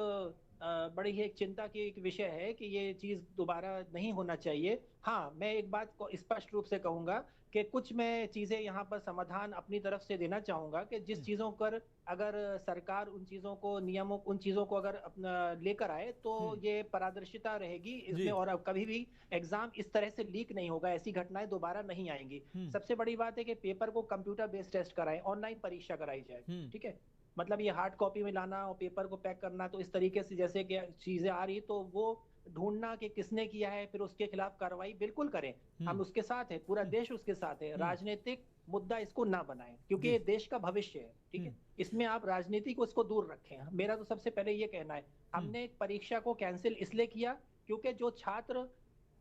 बड़ी ही एक चिंता की एक विषय है कि ये चीज दोबारा नहीं होना चाहिए। हाँ, मैं एक बात को स्पष्ट रूप से कहूंगा कि कुछ मैं चीजें यहाँ पर समाधान अपनी तरफ से देना चाहूंगा कि जिस चीजों पर अगर सरकार उन चीजों को अगर अपना लेकर आए तो ये पारदर्शिता रहेगी इसमें और अब कभी भी एग्जाम इस तरह से लीक नहीं होगा, ऐसी घटनाएं दोबारा नहीं आएंगी। सबसे बड़ी बात है कि पेपर को कंप्यूटर बेस्ड टेस्ट कराएं, ऑनलाइन परीक्षा कराई जाए। ठीक है, मतलब ये हार्ड कॉपी में लाना और पेपर को पैक करना, तो इस तरीके से जैसे कि चीजें आ रही तो वो ढूंढना कि किसने किया है, फिर उसके खिलाफ कार्रवाई बिल्कुल करें। हम उसके साथ है, पूरा देश उसके साथ है। राजनीतिक मुद्दा इसको ना बनाएं क्योंकि ये देश का भविष्य है। ठीक है, इसमें आप राजनीति को इसको दूर रखें। मेरा तो सबसे पहले ये कहना है, हमने परीक्षा को कैंसिल इसलिए किया क्योंकि जो छात्र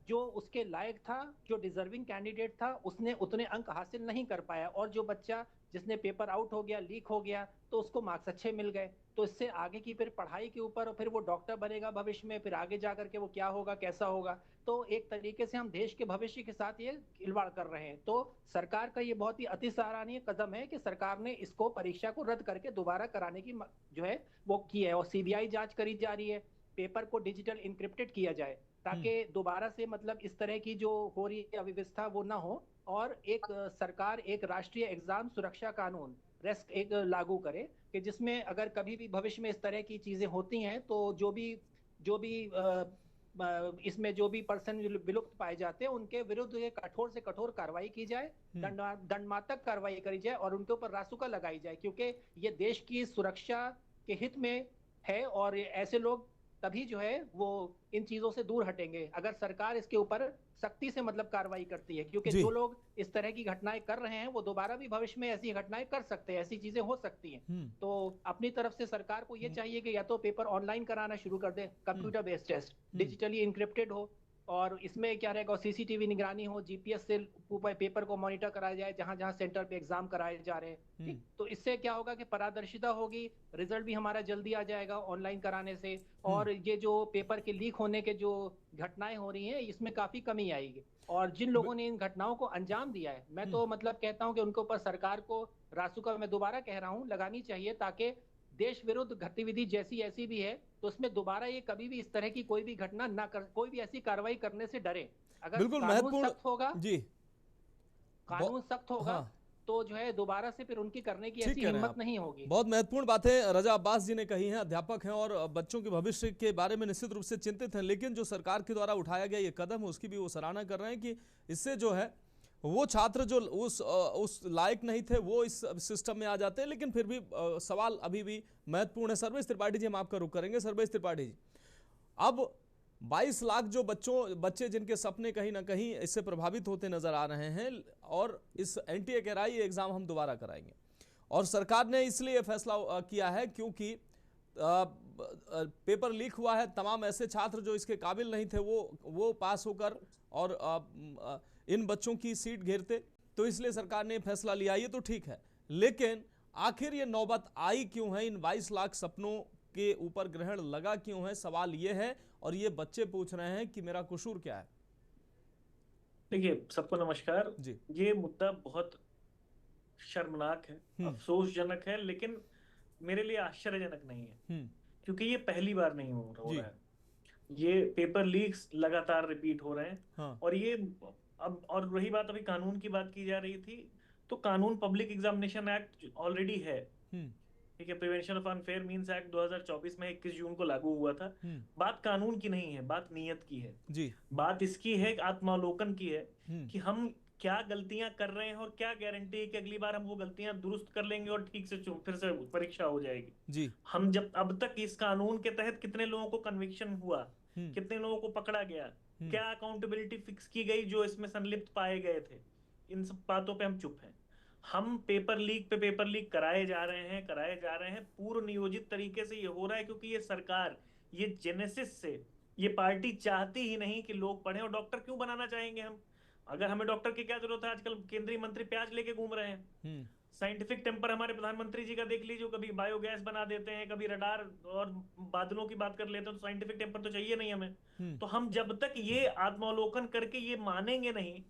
जो उसके लायक था, जो डिजर्विंग कैंडिडेट था, उसने उतने अंक हासिल नहीं कर पाया और जो बच्चा जिसने पेपर आउट हो गया, लीक हो गया, तो उसको मार्क्स अच्छे मिल गए। तो इससे आगे की फिर पढ़ाई के ऊपर, और फिर वो डॉक्टर बनेगा भविष्य में, फिर आगे जाकर के वो क्या होगा, कैसा होगा। तो एक तरीके से हम देश के भविष्य के साथ ये खिलवाड़ कर रहे हैं। तो सरकार का ये बहुत ही अति सराहनीय कदम है कि सरकार ने इसको परीक्षा को रद्द करके दोबारा कराने की जो है वो की है और सीबीआई जांच करी जा रही है। पेपर को डिजिटल इनक्रिप्टेड किया जाए ताकि दोबारा से मतलब इस तरह की जो हो रही है अव्यवस्था वो ना हो और एक सरकार एक राष्ट्रीय एग्जाम सुरक्षा कानून रेस्क एक लागू करे कि जिसमें अगर कभी भी भविष्य में इस तरह की चीजें होती हैं तो जो भी इसमें जो भी पर्सन विलुप्त पाए जाते हैं उनके विरुद्ध ये कठोर से कठोर कार्रवाई की जाए, दंडात्मक कार्रवाई करी जाए और उनके ऊपर रासुका लगाई जाए, क्योंकि ये देश की सुरक्षा के हित में है और ऐसे लोग तभी जो है वो इन चीजों से दूर हटेंगे अगर सरकार इसके ऊपर सख्ती से मतलब कार्रवाई करती है। क्योंकि जो लोग इस तरह की घटनाएं कर रहे हैं वो दोबारा भी भविष्य में ऐसी घटनाएं कर सकते हैं, ऐसी चीजें हो सकती हैं। तो अपनी तरफ से सरकार को ये चाहिए कि या तो पेपर ऑनलाइन कराना शुरू कर दे, computer based test digitally encrypted हो और इसमें क्या रहेगा, सीसीटीवी निगरानी हो, जीपीएस से पेपर को मॉनिटर कराया जाए जहां जहां सेंटर पे एग्जाम कराए जा रहे हैं। तो इससे क्या होगा कि पारदर्शिता होगी, रिजल्ट भी हमारा जल्दी आ जाएगा ऑनलाइन कराने से और ये जो पेपर के लीक होने के जो घटनाएं हो रही हैं इसमें काफी कमी आएगी। और जिन लोगों ने इन घटनाओं को अंजाम दिया है मैं तो मतलब कहता हूं कि उनके ऊपर सरकार को रासुका, मैं दोबारा कह रहा हूं, लगानी चाहिए ताकि देश विरुद्ध गतिविधि जैसी ऐसी भी है तो उसमें दोबारा ये कभी भी इस तरह की कोई भी घटना ना कर, कोई भी ऐसी कार्रवाई करने से डरे। अगर बिल्कुल कानून सख्त होगा जी, कानून सख्त होगा तो जो है दोबारा से फिर उनकी करने की ऐसी हिम्मत नहीं होगी। बहुत महत्वपूर्ण बातें रजा अब्बास जी ने कही हैं, अध्यापक हैं और बच्चों के भविष्य के बारे में निश्चित रूप से चिंतित हैं, लेकिन जो सरकार के द्वारा उठाया गया ये कदम है उसकी भी वो सराहना कर रहे हैं कि इससे जो है वो छात्र जो उस लायक नहीं थे वो इस सिस्टम में आ जाते हैं। लेकिन फिर भी सवाल अभी भी महत्वपूर्ण है। सर्वेश त्रिपाठी जी, हम आपका रुख करेंगे। सर्वेश त्रिपाठी जी, अब 22 लाख जो बच्चे जिनके सपने कहीं ना कहीं इससे प्रभावित होते नजर आ रहे हैं और इस एनटीए के राई एग्जाम हम दोबारा कराएंगे और सरकार ने इसलिए फैसला किया है क्योंकि पेपर लीक हुआ है, तमाम ऐसे छात्र जो इसके काबिल नहीं थे वो पास होकर और इन बच्चों की सीट घेरते, तो इसलिए सरकार ने फैसला लिया। ये तो ठीक है, लेकिन आखिर ये नौबत आई क्यों है, इन 22 लाख सपनों के ऊपर ग्रहण लगा क्यों है, सवाल ये है और ये बच्चे पूछ रहे हैं कि मेरा कसूर क्या है। देखिए, सबको नमस्कार जी। ये मुद्दा बहुत शर्मनाक है, अफसोसजनक है, लेकिन मेरे लिए आश्चर्यजनक नहीं है क्योंकि ये पहली बार नहीं हो रहा है। ये पेपर लीक्स लगातार रिपीट हो रहे हैं और ये अब, और रही बात अभी कानून की बात की जा रही थी, तो कानून पब्लिक एग्जामिनेशन एक्ट ऑलरेडी है, ठीक है। Prevention of unfair means act 2024 में 21 जून को लागू हुआ था। बात कानून की नहीं है, बात नीयत की है जी। बात इसकी है, आत्मावलोकन की है कि हम क्या गलतियां कर रहे हैं और क्या गारंटी है कि अगली बार हम वो गलतियां दुरुस्त कर लेंगे और ठीक से फिर से परीक्षा हो जाएगी जी। हम जब अब तक इस कानून के तहत कितने लोगों को कन्विक्शन हुआ, कितने लोगों को पकड़ा गया, क्या अकाउंटेबिलिटी फिक्स की गई जो इसमें संलिप्त पाए गए थे, इन सब बातों पे हम चुप हैं। हम पेपर लीक कराए जा रहे हैं पूर्व नियोजित तरीके से। ये हो रहा है क्योंकि ये सरकार, ये जेनेसिस से ये पार्टी चाहती ही नहीं कि लोग पढ़ें। और डॉक्टर क्यों बनाना चाहेंगे हम अगर हमें डॉक्टर की क्या जरूरत है, आजकल केंद्रीय मंत्री प्याज लेके घूम रहे हैं। साइंटिफिक टेम्पर हमारे प्रधानमंत्री जी का देख लीजिए, कभी बायोगैस बना देते हैं, कभी रडार और बादलों की बात कर लेते हैं, तो साइंटिफिक टेम्पर तो चाहिए नहीं हमें। तो हम जब तक ये आत्मावलोकन करके ये मानेंगे नहीं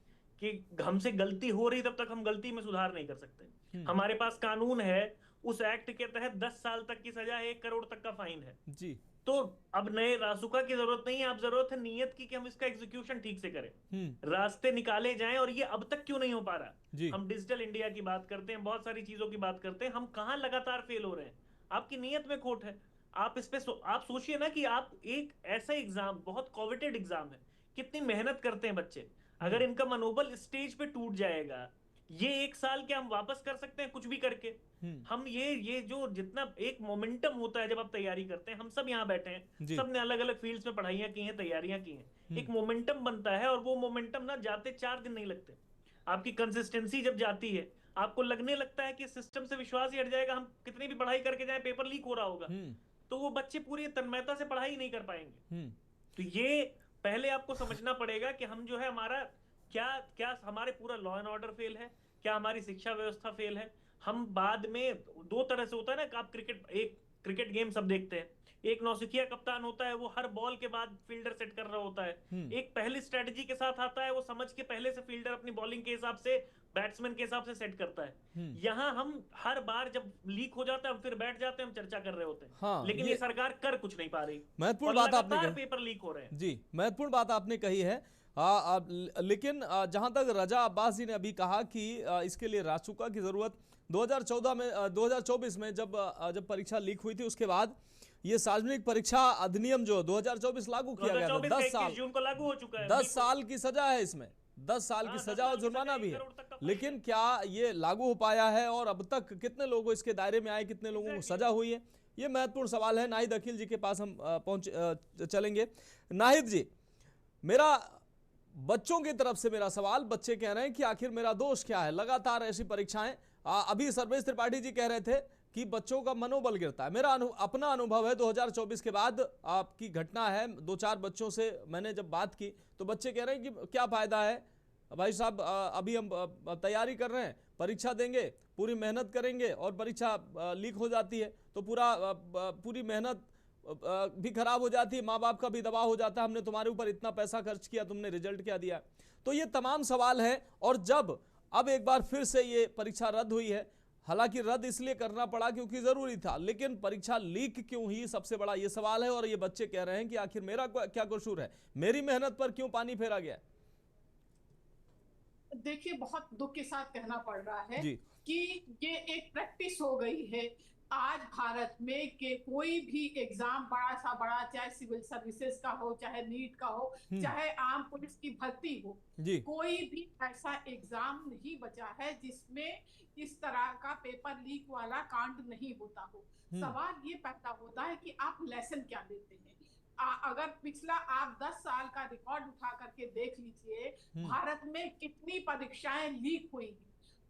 कि हमसे गलती हो रही, तब तक हम गलती में सुधार नहीं कर सकते। हमारे पास कानून है, उस एक्ट के तहत 10 साल तक की सजा है, 1 करोड़ तक का फाइन है जी। तो अब नए रासुका की जरूरत नहीं है, अब जरूरत है नियत की कि हम इसका एग्जीक्यूशन ठीक से करें, रास्ते निकाले जाएं। और ये अब तक क्यों नहीं हो पा रहा? हम डिजिटल इंडिया की बात करते हैं, बहुत सारी चीजों की बात करते हैं, हम कहां लगातार फेल हो रहे हैं? आपकी नियत में खोट है। आप इस पे आप सोचिए ना कि आप एक ऐसा एग्जाम, बहुत कोविटेड एग्जाम है, कितनी मेहनत करते हैं बच्चे, अगर इनका मनोबल स्टेज पे टूट जाएगा, ये 1 साल क्या हम वापस कर सकते हैं कुछ भी करके? हम ये जो जितना एक मोमेंटम होता है जब आप तैयारी करते हैं, हम सब यहाँ बैठे हैं, सबने अलग अलग फील्ड्स में पढ़ाइयाँ की हैं, तैयारियां की हैं, एक मोमेंटम बनता है, और वो मोमेंटम ना जाते 4 दिन नहीं लगते। आपकी कंसिस्टेंसी जब जाती है, आपको लगने लगता है कि सिस्टम से विश्वास ही हट जाएगा, हम कितनी भी पढ़ाई करके जाए, पेपर लीक हो रहा होगा, तो वो बच्चे पूरी तन्मयता से पढ़ाई नहीं कर पाएंगे। तो ये पहले आपको समझना पड़ेगा कि हम जो है, हमारा क्या हमारे पूरा लॉ एंड ऑर्डर फेल है, क्या हमारी शिक्षा व्यवस्था फेल है। हम बाद में 2 तरह से होता है ना कि आप क्रिकेट गेम सब देखते हैं, एक नौसिखिया कप्तान होता है, वो हर बॉल के बाद फील्डर सेट कर रहा होता है, एक पहली स्ट्रेटजी के साथ आता है, वो समझ के पहले से फील्डर अपनी बॉलिंग के हिसाब से, बैट्समैन के हिसाब से सेट करता है। यहाँ हम हर बार जब लीक हो जाता है, हम फिर बैठ जाते हैं, हम चर्चा कर रहे होते हैं। हाँ, लेकिन ये सरकार कर कुछ नहीं पा रही। महत्वपूर्ण बात आपने कही, पेपर लीक हो रहे हैं जी, महत्वपूर्ण बात आपने कही है। लेकिन जहां तक रजा अब्बास जी ने अभी कहा कि इसके लिए रासुका की जरूरत 2024 में जब परीक्षा लीक हुई थी, उसके बाद ये सार्वजनिक परीक्षा अधिनियम जो 2024 लागू किया गया था, 10 साल जून को लागू हो चुका है, 10 साल की सजा है इसमें, 10 साल की सजा और जुर्माना भी है। लेकिन क्या ये लागू हो पाया है, और अब तक कितने लोग इसके दायरे में आए, कितने लोगों को सजा हुई है, ये महत्वपूर्ण सवाल है। नाहिद अखिल जी के पास हम चलेंगे। नाहिद जी, मेरा बच्चों की तरफ से मेरा सवाल, बच्चे कह रहे हैं कि आखिर मेरा दोष क्या है, लगातार ऐसी परीक्षाएं। अभी सर्वेश त्रिपाठी जी कह रहे थे कि बच्चों का मनोबल गिरता है। मेरा अपना अनुभव है, 2024 के बाद आपकी घटना है, 2-4 बच्चों से मैंने जब बात की तो बच्चे कह रहे हैं कि क्या फायदा है भाई साहब, अभी हम तैयारी कर रहे हैं, परीक्षा देंगे, पूरी मेहनत करेंगे और परीक्षा लीक हो जाती है तो पूरी मेहनत भी खराब हो जाती है, माँ बाप का भी दबाव हो जाता है, हमने तुम्हारे ऊपर इतना पैसा खर्च किया, तुमने रिजल्ट क्या दिया। तो ये तमाम सवाल है। और जब अब एक बार फिर से ये परीक्षा रद्द हुई है, हालांकि रद्द इसलिए करना पड़ा क्योंकि जरूरी था, लेकिन परीक्षा लीक क्यों हुई, सबसे बड़ा ये सवाल है। और ये बच्चे कह रहे हैं कि आखिर मेरा क्या कसूर है, मेरी मेहनत पर क्यों पानी फेरा गया। देखिए, बहुत दुख के साथ कहना पड़ रहा है कि ये एक प्रैक्टिस हो गई है आज भारत में कि कोई भी एग्जाम बड़ा, चाहे सिविल सर्विसेज का हो, चाहे नीट का हो, चाहे आम पुलिस की भर्ती हो, कोई भी ऐसा एग्जाम नहीं बचा है जिसमें इस तरह का पेपर लीक वाला कांड नहीं होता हो। सवाल ये पैदा होता है कि आप लेसन क्या लेते हैं। अगर पिछला आप 10 साल का रिकॉर्ड उठा करके देख लीजिए, भारत में कितनी परीक्षाएं लीक हुई,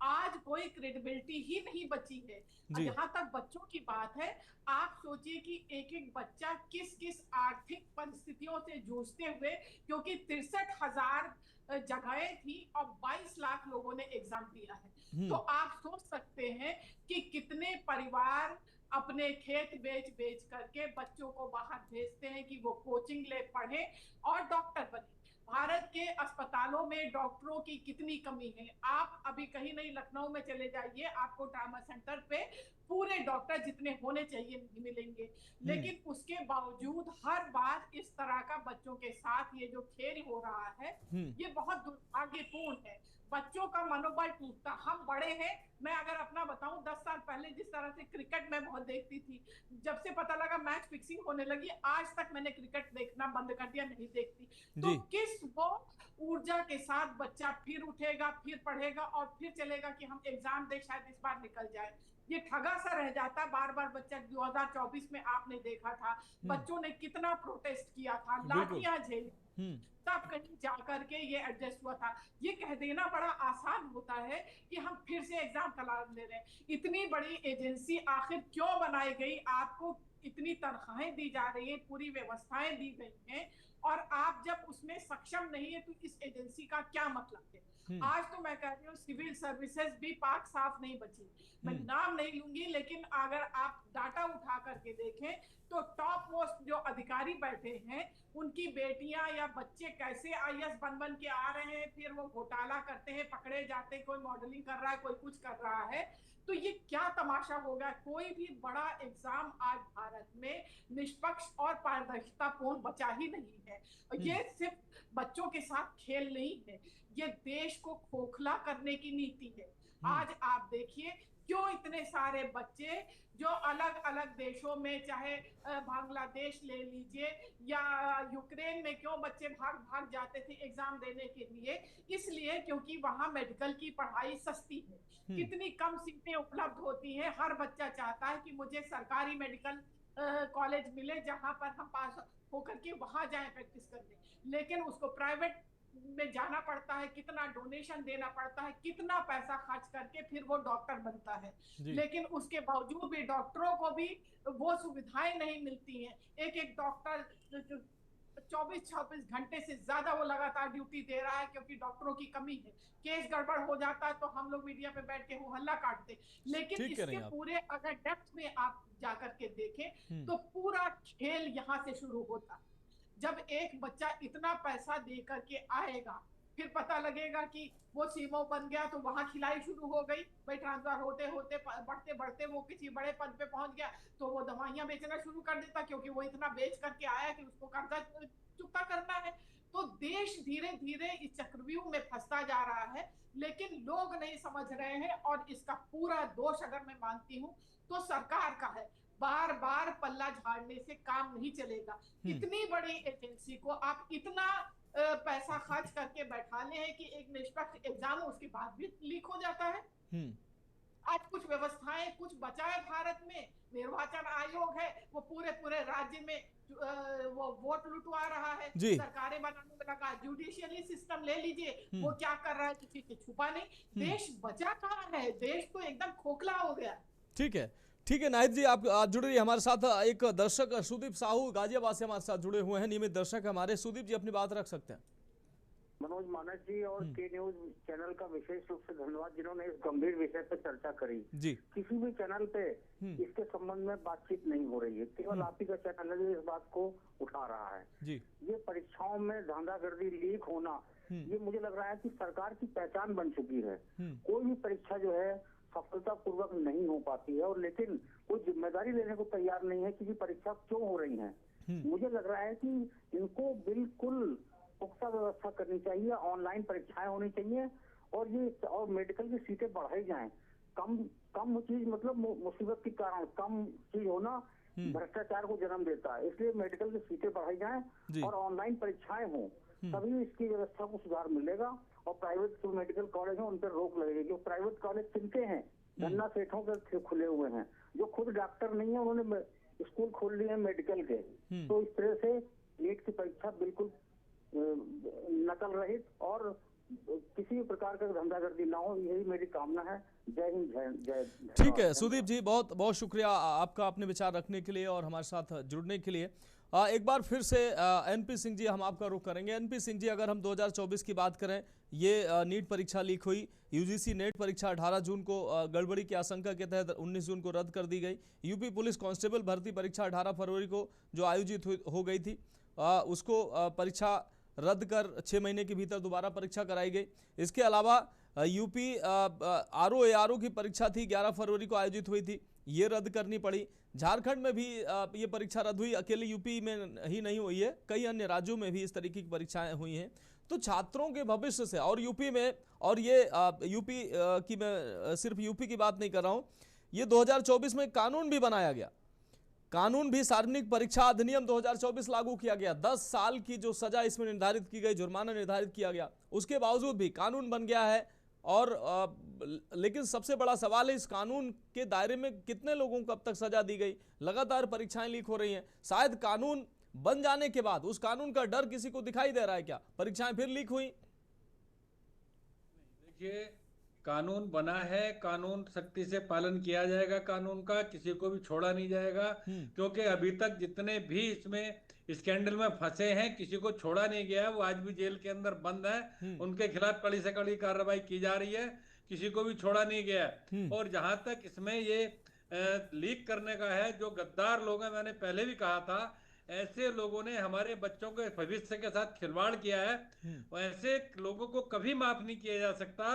आज कोई क्रेडिबिलिटी ही नहीं बची है। जहां तक बच्चों की बात है, आप सोचिए कि एक एक बच्चा किस किस आर्थिक परिस्थितियों से जूझते हुए, क्योंकि 63,000 जगहें थी और 22 लाख लोगों ने एग्जाम दिया है, तो आप सोच सकते हैं कि कितने परिवार अपने खेत बेच करके बच्चों को बाहर भेजते हैं कि वो कोचिंग ले, पढ़े और डॉक्टर बने। भारत के अस्पतालों में डॉक्टरों की कितनी कमी है। आप अभी कहीं नहीं, लखनऊ में चले जाइए, आपको ट्रामा सेंटर पे पूरे डॉक्टर जितने होने चाहिए नहीं मिलेंगे। लेकिन उसके बावजूद हर बार इस तरह का बच्चों के साथ ये जो खेल हो रहा है, ये बहुत दुर्भाग्यपूर्ण है। बच्चों का मनोबल टूटता। हम बड़े हैं, मैं अगर अपना बताऊं, 10 साल पहले जिस तरह से क्रिकेट मैं बहुत देखती थी, जब से पता लगा मैच फिक्सिंग होने लगी, आज तक मैंने क्रिकेट देखना बंद कर दिया, नहीं देखती। तो किस वो ऊर्जा के साथ बच्चा फिर उठेगा, फिर पढ़ेगा और फिर चलेगा कि हम एग्जाम दे, शायद इस बार निकल जाए। ये ठगा सा रह जाता बार बार बच्चा। 2024 में आपने देखा था बच्चों ने कितना प्रोटेस्ट किया था, लाठियां झेली, तब कहीं जाकर के ये एडजस्ट हुआ था। ये कह देना बड़ा आसान होता है कि हम फिर से एग्जाम करा ले रहे हैं। इतनी बड़ी एजेंसी आखिर क्यों बनाई गई, आपको इतनी तनख्वाहें दी जा रही है, पूरी व्यवस्थाएं दी गई हैं, और आप जब उसमें सक्षम नहीं है तो इस एजेंसी का क्या मतलब है। आज तो मैं कह रही हूँ सिविल सर्विसेज भी पाक साफ नहीं बची। मैं नाम नहीं लूंगी, लेकिन अगर आप डाटा उठा करके देखें तो टॉप मोस्ट जो अधिकारी बैठे हैं उनकी बेटियां या बच्चे कैसे आईएएस बन के आ रहे हैं, फिर वो घोटाला करते हैं, पकड़े जाते हैं, कोई मॉडलिंग कर रहा है, कोई कुछ कर रहा है। तो ये क्या तमाशा होगा। कोई भी बड़ा एग्जाम आज भारत में निष्पक्ष और पारदर्शितापूर्ण बचा ही नहीं है। ये सिर्फ बच्चों के साथ खेल नहीं है, ये देश को खोखला करने की नीति है। आज आप देखिए क्यों इतने सारे बच्चे जो अलग अलग देशों में, चाहे बांग्लादेश ले लीजिए या यूक्रेन में, क्यों बच्चे भाग जाते थे एग्जाम देने के लिए, इसलिए क्योंकि वहां मेडिकल की पढ़ाई सस्ती है। कितनी कम सीटें उपलब्ध होती हैं। हर बच्चा चाहता है कि मुझे सरकारी मेडिकल कॉलेज मिले जहां पर हम पास होकर के वहां जाएं प्रैक्टिस करने, लेकिन उसको प्राइवेट में जाना पड़ता है, कितना डोनेशन देना पड़ता है, कितना पैसा खर्च करके फिर वो डॉक्टर बनता है। लेकिन उसके बावजूद भी डॉक्टरों को भी वो सुविधाएं नहीं मिलती हैं। एक डॉक्टर 24-26 घंटे से ज्यादा वो लगातार ड्यूटी दे रहा है क्योंकि डॉक्टरों की कमी है। केस गड़बड़ हो जाता है तो हम लोग मीडिया पे बैठ के हो हल्ला काटते, लेकिन इसके पूरे अगर डेप्थ में आप जाकर के देखें तो पूरा खेल यहाँ से शुरू होता है। जब एक बच्चा इतना पैसा दे करके आएगा, फिर पता लगेगा कि वो सीमो बन गया तो वहां खिलाई शुरू हो गई। भाई ट्रांसफर होते होते बढ़ते बढ़ते वो किसी बड़े पद पे पहुंच गया तो वो दवाइयां बेचना शुरू कर देता, क्योंकि वो इतना बेच करके आया कि उसको कर्जा चुकता करना है। तो देश धीरे धीरे इस चक्रव्यूह में फंसता जा रहा है, लेकिन लोग नहीं समझ रहे हैं। और इसका पूरा दोष अगर मैं मानती हूँ तो सरकार का है। बार बार पल्ला झाड़ने से काम नहीं चलेगा। इतनी बड़ी एजेंसी को आप इतना पैसा खर्च करके बैठाने हैं कि एक निष्पक्ष एग्जाम उसके बाद भी लीक हो जाता है। आज कुछ व्यवस्थाएं कुछ बचा है भारत में। निर्वाचन आयोग है, वो पूरे राज्य में वो वोट लुटवा रहा है, सरकारें बनाने में लगा। जुडिशियली सिस्टम ले लीजिए, वो क्या कर रहा है किसी से छुपा नहीं। देश बचा कहाँ है, देश तो एकदम खोखला हो गया। ठीक है नाहिद जी, आप जुड़ रही हमारे साथ। एक दर्शक सुदीप साहू गाजियाबाद से हमारे साथ जुड़े हुए हैं, नियमित दर्शक हमारे। सुदीप जी अपनी बात रख सकते हैं। मनोज मानस जी और के न्यूज चैनल का विशेष रूप से धन्यवाद जिन्होंने इस गंभीर विषय पर चर्चा करी। किसी भी चैनल पे इसके संबंध में बातचीत नहीं हो रही है, केवल आप ही का चैनल है जो इस बात को उठा रहा है। ये परीक्षाओं में धांधागर्दी लीक होना, ये मुझे लग रहा है कि सरकार की पहचान बन चुकी है। कोई भी परीक्षा जो है सफलता पूर्वक नहीं हो पाती है, और लेकिन कोई जिम्मेदारी लेने को तैयार नहीं है कि परीक्षा क्यों हो रही है। मुझे लग रहा है कि इनको बिल्कुल पुख्ता व्यवस्था करनी चाहिए, ऑनलाइन परीक्षाएं होनी चाहिए, और मेडिकल की सीटें बढ़ाई जाएं। कम चीज मतलब मुसीबत के कारण कम चीज होना भ्रष्टाचार को जन्म देता है, इसलिए मेडिकल की सीटें बढ़ाई जाएं और ऑनलाइन परीक्षाएं हों, तभी इसकी व्यवस्था को सुधार मिलेगा। और प्राइवेट जो मेडिकल कॉलेज है उन पर रोक लगेगी। जो प्राइवेट कॉलेज किनके हैं, धन्ना सेठों के खुले हुए हैं, जो खुद डॉक्टर नहीं है उन्होंने स्कूल खोल लिए हैं मेडिकल के। तो इस तरह से नीट की परीक्षा बिल्कुल नकल रहित और किसी भी प्रकार का धंधागर्दी ना हो, यही मेरी कामना है। जय हिंद, जय। ठीक है सुदीप जी, बहुत बहुत शुक्रिया आपका अपने विचार रखने के लिए और हमारे साथ जुड़ने के लिए। एक बार फिर से एनपी सिंह जी हम आपका रुख करेंगे। एनपी सिंह जी, अगर हम 2024 की बात करें, ये नीट परीक्षा लीक हुई। यूजीसी नेट परीक्षा 18 जून को गड़बड़ी की आशंका के तहत 19 जून को रद्द कर दी गई। यूपी पुलिस कांस्टेबल भर्ती परीक्षा 18 फरवरी को जो आयोजित हो गई थी, उसको परीक्षा रद्द कर 6 महीने के भीतर दोबारा परीक्षा कराई गई। इसके अलावा यूपी आरओ की परीक्षा थी 11 फरवरी को आयोजित हुई थी, ये रद्द करनी पड़ी। झारखंड में भी ये परीक्षा रद्द हुई, अकेले यूपी में ही नहीं हुई है, कई अन्य राज्यों में भी इस तरीके की परीक्षाएं हुई हैं। तो छात्रों के भविष्य से, और यूपी में, और ये यूपी की मैं सिर्फ यूपी की बात नहीं कर रहा हूँ, ये 2024 में कानून भी बनाया गया। कानून भी सार्वजनिक परीक्षा अधिनियम 2024 लागू किया गया। 10 साल की जो सजा इसमें निर्धारित की गई, जुर्माना निर्धारित किया गया, उसके बावजूद भी कानून बन गया है। और लेकिन सबसे बड़ा सवाल है, इस कानून के दायरे में कितने लोगों को अब तक सजा दी गई। लगातार परीक्षाएं लीक हो रही हैं। शायद कानून बन जाने के बाद उस कानून का डर किसी को दिखाई दे रहा है क्या? परीक्षाएं फिर लीक हुई। देखिए, कानून बना है, कानून सख्ती से पालन किया जाएगा, कानून का किसी को भी छोड़ा नहीं जाएगा, क्योंकि अभी तक जितने भी इसमें स्कैंडल में फंसे हैं किसी को छोड़ा नहीं गया है, वो आज भी जेल के अंदर बंद है, उनके खिलाफ कड़ी से कड़ी कार्रवाई की जा रही है, किसी को भी छोड़ा नहीं गया है। और जहां तक इसमें ये लीक करने का है, जो गद्दार लोग हैं, मैंने पहले भी कहा था, ऐसे लोगों ने हमारे बच्चों के भविष्य के साथ खिलवाड़ किया है, ऐसे लोगों को कभी माफ नहीं किया जा सकता।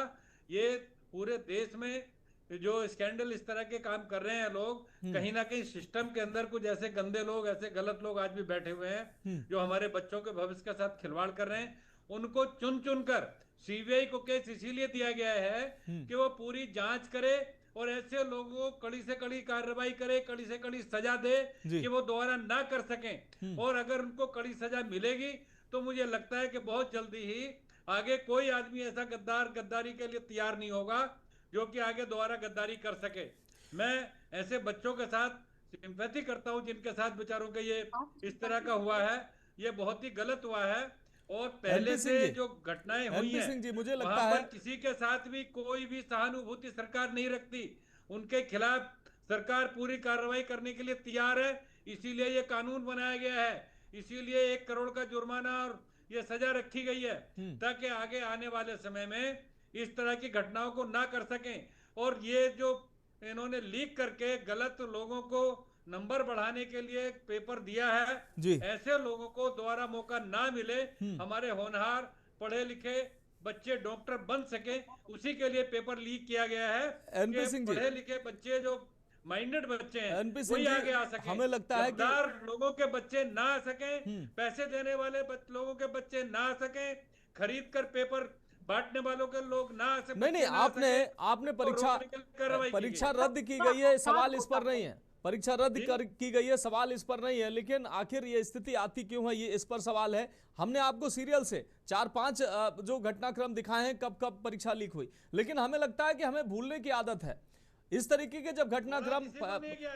ये पूरे देश में जो स्कैंडल इस तरह के काम कर रहे हैं लोग, कहीं ना कहीं सिस्टम के अंदर कुछ ऐसे गंदे लोग, ऐसे गलत लोग आज भी बैठे हुए हैं जो हमारे बच्चों के भविष्य के साथ खिलवाड़ कर रहे हैं। उनको चुन चुन कर सीबीआई को केस इसीलिए दिया गया है कि वो पूरी जांच करे और ऐसे लोगों को कड़ी से कड़ी कार्रवाई करे, कड़ी से कड़ी सजा दे कि वो दोबारा ना कर सकें। और अगर उनको कड़ी सजा मिलेगी तो मुझे लगता है कि बहुत जल्दी ही आगे कोई आदमी ऐसा गद्दारी के लिए तैयार नहीं होगा जो कि आगे दोबारा गद्दारी कर सके। मैं ऐसे बच्चों के साथ सिंपैथी करता हूं जिनके साथ बेचारों के ये इस तरह का हुआ है, ये बहुत ही गलत हुआ है। और पहले से जो घटनाएं हुई हैं, मुझे लगता है किसी के साथ भी कोई भी सहानुभूति सरकार नहीं रखती, उनके खिलाफ सरकार पूरी कार्रवाई करने के लिए तैयार है। इसीलिए ये कानून बनाया गया है, इसीलिए 1 करोड़ का जुर्माना और ये सजा रखी गई है, ताकि आगे आने वाले समय में इस तरह की घटनाओं को ना कर सकें। और ये जो इन्होंने लीक करके गलत लोगों को नंबर बढ़ाने के लिए पेपर दिया है, ऐसे लोगों को दोबारा मौका ना मिले, हमारे होनहार पढ़े लिखे बच्चे डॉक्टर बन सके, उसी के लिए पेपर लीक किया गया है। एनपी सिंह जी, पढ़े लिखे बच्चे जो माइंडेड बच्चे हैं एनपी सिंह वही जी, आगे आ सके। हमें लगता है कि लोगों के बच्चे ना आ सके, पैसे देने वाले लोगों के बच्चे ना आ सके, खरीद कर पेपर बांटने वालों के लोग ना आ सके। नहीं, आपने परीक्षा रद्द की गई है, सवाल इस पर नहीं है। परीक्षा रद्द की गई है, सवाल इस पर नहीं है, लेकिन आखिर ये स्थिति आती क्यों है, ये इस पर सवाल है। हमने आपको सीरियल से 4-5 जो घटनाक्रम दिखाए हैं कब कब परीक्षा लीक हुई, लेकिन हमें लगता है कि हमें भूलने की आदत है। इस तरीके के जब घटनाक्रम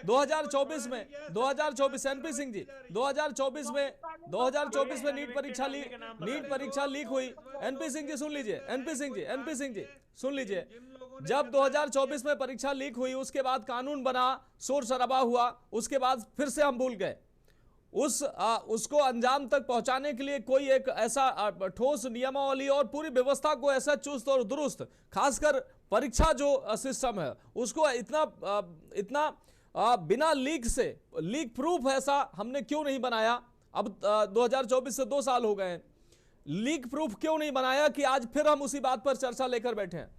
2024 में 2024 एनपी सिंह जी 2024 में नीट परीक्षा लीक हुई। एनपी सिंह जी सुन लीजिए, एनपी सिंह जी सुन लीजिए, जब 2024 में परीक्षा लीक हुई उसके बाद कानून बना, शोर शराबा हुआ, उसके बाद फिर से हम भूल गए। उसको अंजाम तक पहुंचाने के लिए कोई एक ऐसा ठोस नियमावली और पूरी व्यवस्था को ऐसा चुस्त और दुरुस्त, खासकर परीक्षा जो सिस्टम है उसको इतना बिना लीक प्रूफ ऐसा हमने क्यों नहीं बनाया। अब 2024 से 2 साल हो गए हैं, लीक प्रूफ क्यों नहीं बनाया कि आज फिर हम उसी बात पर चर्चा लेकर बैठे हैं।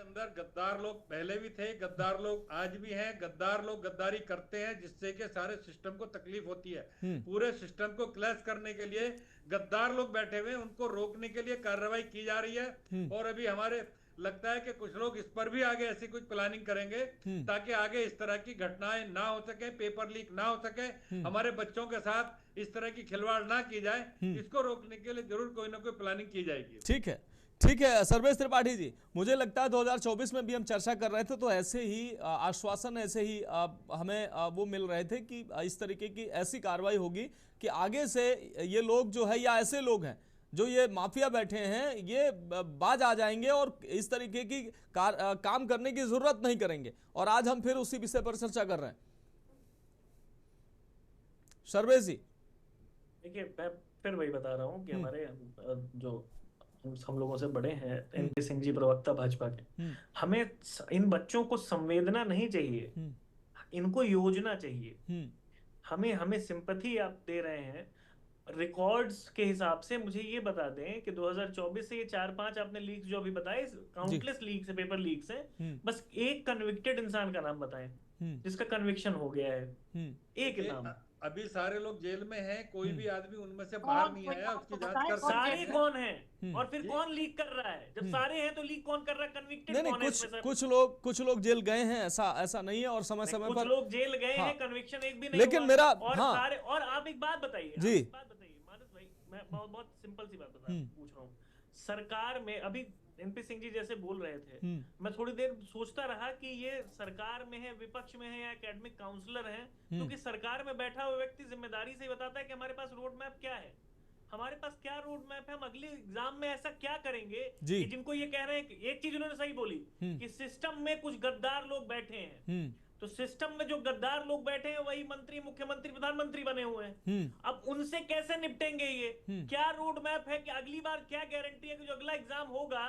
अंदर गद्दार लोग पहले भी थे, गद्दार लोग आज भी हैं, गद्दार लोग गद्दारी करते हैं जिससे कि सारे सिस्टम को तकलीफ होती है। पूरे सिस्टम को क्लैश करने के लिए गद्दार लोग बैठे हुए हैं, उनको रोकने के लिए कार्रवाई की जा रही है। और अभी हमारे लगता है कि कुछ लोग इस पर भी आगे ऐसी कुछ प्लानिंग करेंगे ताकि आगे इस तरह की घटनाएं ना हो सके, पेपर लीक ना हो सके, हमारे बच्चों के साथ इस तरह की खिलवाड़ ना की जाए। इसको रोकने के लिए जरूर कोई ना कोई प्लानिंग की जाएगी। ठीक है सर्वेश त्रिपाठी जी, मुझे लगता है 2024 में भी हम चर्चा कर रहे थे तो ऐसे ही आश्वासन, ऐसे ही हमें वो मिल रहे थे कि इस तरीके की ऐसी कार्रवाई होगी कि आगे से ये लोग जो है या ऐसे लोग हैं जो ये माफिया बैठे हैं ये बाज आ जाएंगे और इस तरीके की काम करने की जरूरत नहीं करेंगे। और आज हम फिर उसी विषय पर चर्चा कर रहे हैं। सर्वेश जी, देखिए मैं फिर वही बता रहा हूँ कि हमारे जो हम लोगों से बड़े हैं, एनपी सिंह जी प्रवक्ता भाजपा के, हमें इन बच्चों को संवेदना नहीं चाहिए, इनको योजना चाहिए। हमें सिंपैथी आप दे रहे हैं रिकॉर्ड्स के हिसाब से। मुझे ये बता दें कि 2024 से ये 4-5 आपने लीक्स जो अभी बताए, काउंटलेस लीक्स है, पेपर लीक्स हैं, बस एक कन्विक्टेड इंसान का नाम बताएं जिसका कन्विक्शन हो गया है, एक नाम। अभी सारे लोग जेल में हैं, कोई भी आदमी उनमें से बाहर नहीं आया, उसकी जांच कर सकते हैं। सारे कौन हैं और फिर कौन लीक कर रहा है? जब सारे हैं तो लीक कौन कर रहा है? कन्विक्टेड कौन है? कुछ लोग जेल गए हैं, ऐसा नहीं है, और समय पर कुछ लोग जेल गए हैं, कन्विक्शन एक भी नहीं लेकिन मेरा सारे। और आप एक बात बताइए जी, मानस भाई, मैं बहुत सिंपल सी बात पूछ रहा हूँ। सरकार में अभी एनपी सिंह जी जैसे बोल रहे थे, मैं थोड़ी देर सोचता रहा कि ये सरकार में है, विपक्ष में है या एकेडमिक काउंसलर है, क्योंकि सरकार में बैठा हुआ व्यक्ति जिम्मेदारी से बताता है कि हमारे पास रोड मैप क्या है, हमारे पास क्या रोड मैप है, हम अगले एग्जाम में ऐसा क्या करेंगे जी। कि जिनको ये कह रहे हैं कि एक चीज उन्होंने सही बोली कि सिस्टम में कुछ गद्दार लोग बैठे हैं, तो सिस्टम में जो गद्दार लोग बैठे हैं वही मंत्री, मुख्यमंत्री, प्रधानमंत्री बने हुए हैं। अब उनसे कैसे निपटेंगे ये? क्या रोड मैप है कि अगली बार क्या गारंटी है कि जो अगला एग्जाम होगा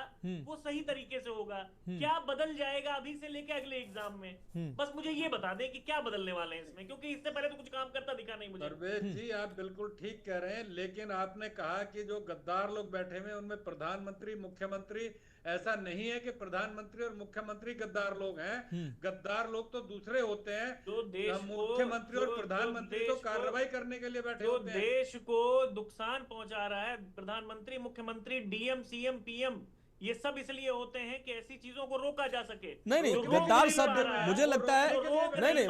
वो सही तरीके से होगा? क्या बदल जाएगा अभी से लेके अगले एग्जाम में? बस मुझे ये बता दें कि क्या बदलने वाले हैं इसमें, क्योंकि इससे पहले तो कुछ काम करता दिखा नहीं मुझे। परवेज जी आप बिल्कुल ठीक कह रहे हैं, लेकिन आपने कहा कि जो गद्दार लोग बैठे हुए हैं उनमें प्रधानमंत्री, मुख्यमंत्री, ऐसा नहीं है कि प्रधानमंत्री और मुख्यमंत्री गद्दार लोग हैं। गद्दार लोग तो दूसरे होते हैं, जो देश मुख्यमंत्री और प्रधानमंत्री तो कार्रवाई करने के लिए बैठे होते हैं। देश को नुकसान पहुंचा रहा है प्रधानमंत्री, मुख्यमंत्री, डीएम, सीएम, पीएम, ये सब इसलिए होते हैं कि ऐसी चीजों को रोका जा सके। नहीं गद्दार शब्द मुझे लगता है, नहीं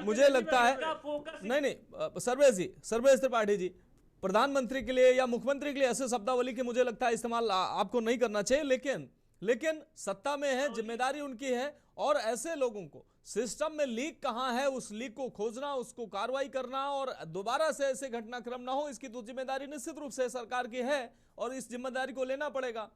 मुझे लगता है, नहीं सर्वेश त्रिपाठी जी, प्रधानमंत्री के लिए या मुख्यमंत्री के लिए ऐसे शब्दावली के मुझे लगता है इस्तेमाल आपको नहीं करना चाहिए, लेकिन सत्ता में है, जिम्मेदारी उनकी है, और ऐसे लोगों को सिस्टम में लीक कहां है उस लीक को खोजना, उसको कार्रवाई करना और दोबारा से ऐसे घटनाक्रम ना हो, इसकी तो जिम्मेदारी निश्चित रूप से सरकार की है और इस जिम्मेदारी को लेना पड़ेगा।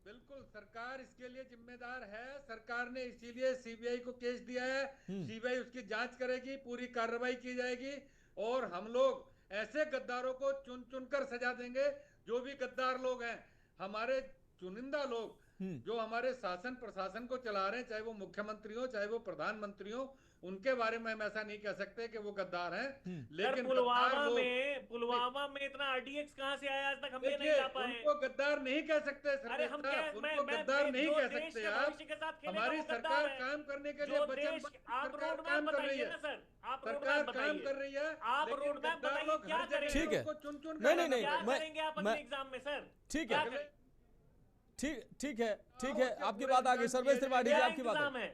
बिल्कुल सरकार इसके लिए जिम्मेदार है। सरकार ने इसीलिए सीबीआई को केस दिया है, सीबीआई उसकी जांच करेगी, पूरी कार्रवाई की जाएगी और हम लोग ऐसे गद्दारों को चुन चुनकर सजा देंगे। जो भी गद्दार लोग हैं, हमारे चुनिंदा लोग जो हमारे शासन प्रशासन को चला रहे हैं, चाहे वो मुख्यमंत्री हो चाहे वो प्रधानमंत्री हो, उनके बारे में हम ऐसा नहीं कह सकते कि वो गद्दार हैं। लेकिन पुलवामा में इतना आरडीएक्स कहां से आया आज तक हम ये नहीं ला पाए। उनको गद्दार नहीं कह सकते सर, उनको गद्दार नहीं कह सकते यार। हमारी सरकार काम करने के लिए सरकार काम कर रही है, सरकार काम कर रही है, आप रोड मैप बताइए क्या करेंगे? ठीक है, चुन चुन नहीं क्या करेंगे आप अपने एग्जाम में सर? ठीक है, ठीक है, आपकी बात आ गई। सर्वेश त्रिपाठी जी आपकी बात है,